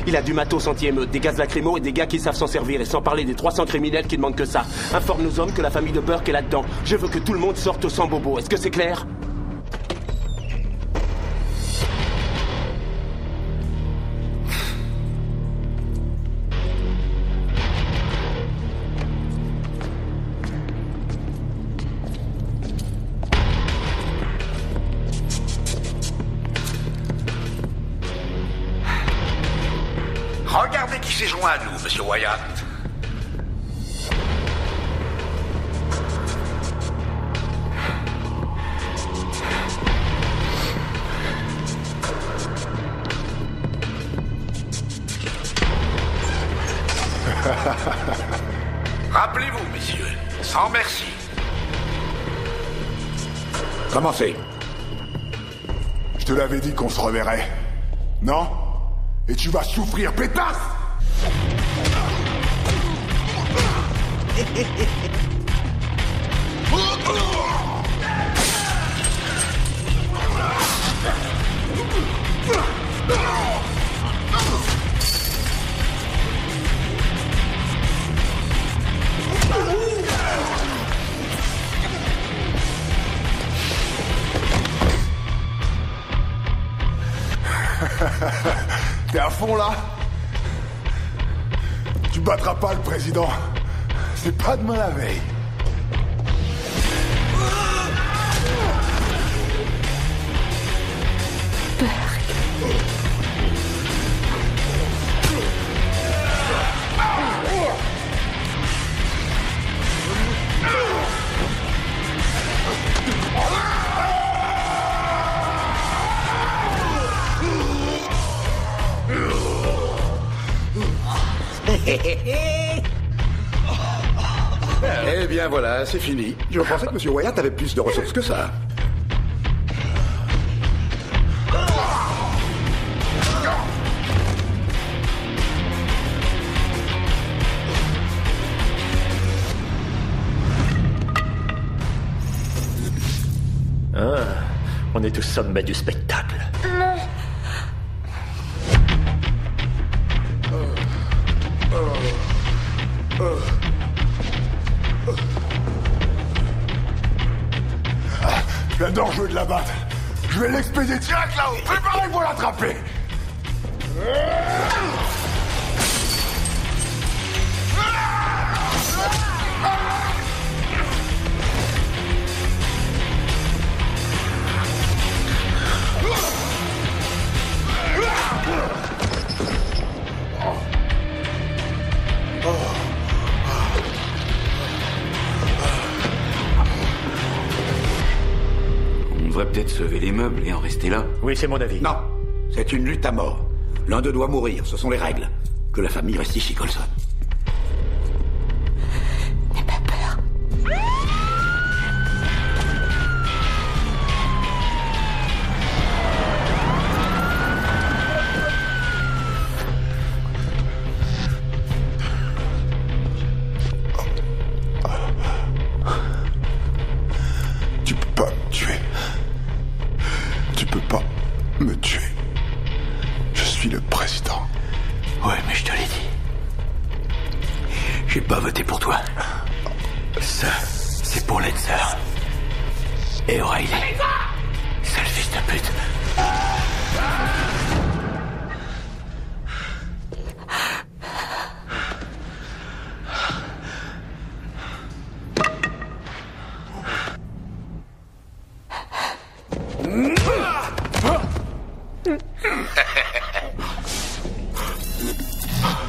Il a du matos anti-émeute, des gaz lacrymaux et des gars qui savent s'en servir. Et sans parler des 300 criminels qui ne demandent que ça. Informe nos hommes que la famille de Burke est là-dedans. Je veux que tout le monde sorte sans bobo. Est-ce que c'est clair? Regardez qui s'est joint à nous, Monsieur Wyatt. Rappelez-vous, messieurs, sans merci. Commencez. Je te l'avais dit qu'on se reverrait. Non? Et tu vas souffrir, pétasse! T'es à fond là? Tu battras pas le président. C'est pas demain la veille. Eh bien voilà, c'est fini. Je pensais que M. Wyatt avait plus de ressources que ça. Ah, on est au sommet du spectacle. Non. J'adore jouer de la batte. Je vais l'expédier direct là-haut. Préparez-vous pour l'attraper. On devrait peut-être sauver les meubles et en rester là. Oui, c'est mon avis. Non, c'est une lutte à mort. L'un d'eux doit mourir, ce sont les règles. Que la famille reste ici, Colson. N'aie pas peur. Tu peux pas me tuer. Tu peux pas me tuer. Je suis le président. Ouais, mais je te l'ai dit. J'ai pas voté pour toi. Ça, c'est pour Lenser. Et O'Reilly. Sale fils de pute.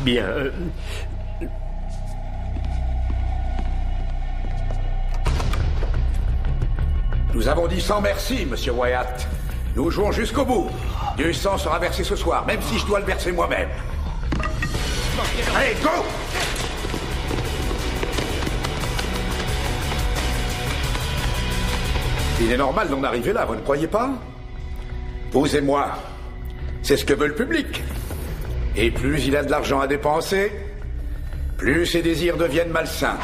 Bien. Nous avons dit sans merci, monsieur Wyatt. Nous jouons jusqu'au bout. Du sang sera versé ce soir, même si je dois le verser moi-même. Allez, go! Il est normal d'en arriver là, vous ne croyez pas? Vous et moi, c'est ce que veut le public. Et plus il a de l'argent à dépenser, plus ses désirs deviennent malsains.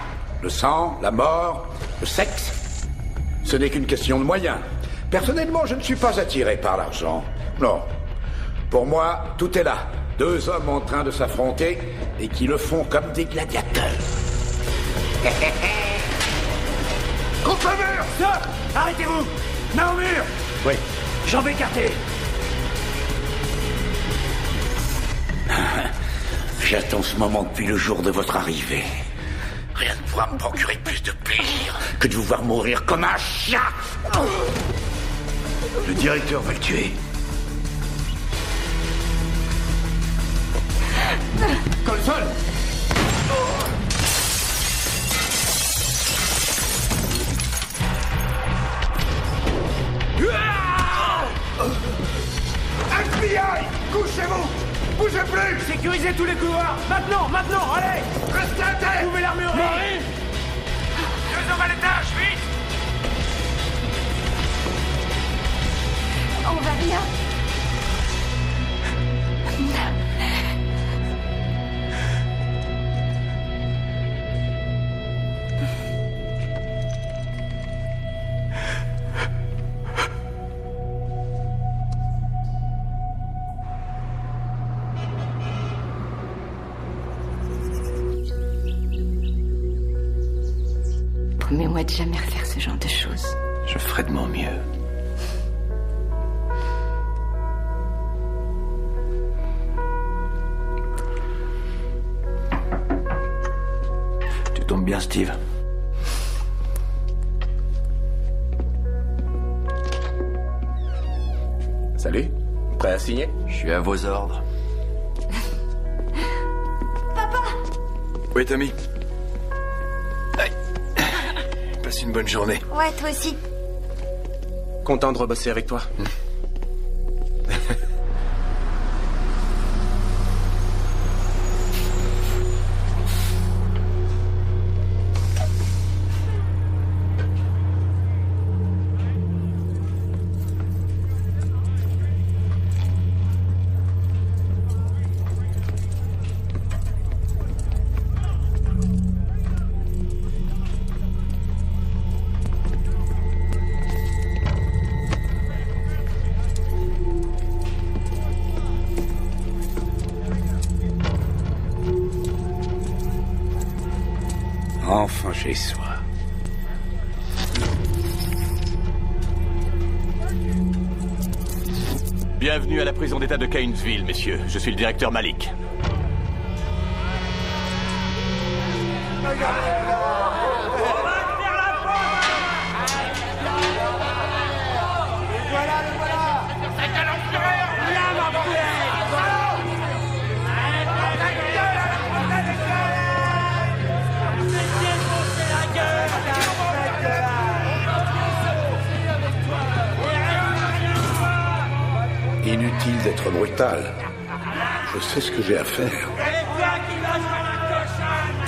Le sang, la mort, le sexe, ce n'est qu'une question de moyens. Personnellement, je ne suis pas attiré par l'argent. Non. Pour moi, tout est là. Deux hommes en train de s'affronter et qui le font comme des gladiateurs. Contre le mur! Stop! Arrêtez-vous! Main au mur! Oui. Jambes écartées! J'attends ce moment depuis le jour de votre arrivée. Rien ne pourra me procurer plus de plaisir que de vous voir mourir comme un chien. Le directeur va le tuer. Colson! FBI! Couchez-vous! Bougez plus! Sécurisez tous les couloirs! Maintenant! Allez! Restez à terre! Ouvrez l'armurerie! Marie! 2 hommes à l'étage, vite! On va bien. Promets-moi de jamais refaire ce genre de choses. Je ferai de mon mieux. Tu tombes bien, Steve. Salut. Prêt à signer? Je suis à vos ordres. Papa! Oui, Tommy. Passe une bonne journée. Ouais, toi aussi. Content de rebosser avec toi. Enfin chez soi. Bienvenue à la prison d'État de Cainesville, messieurs. Je suis le directeur Malik. Inutile d'être brutal. Je sais ce que j'ai à faire. C'est toi qui vas jouer la cochonne.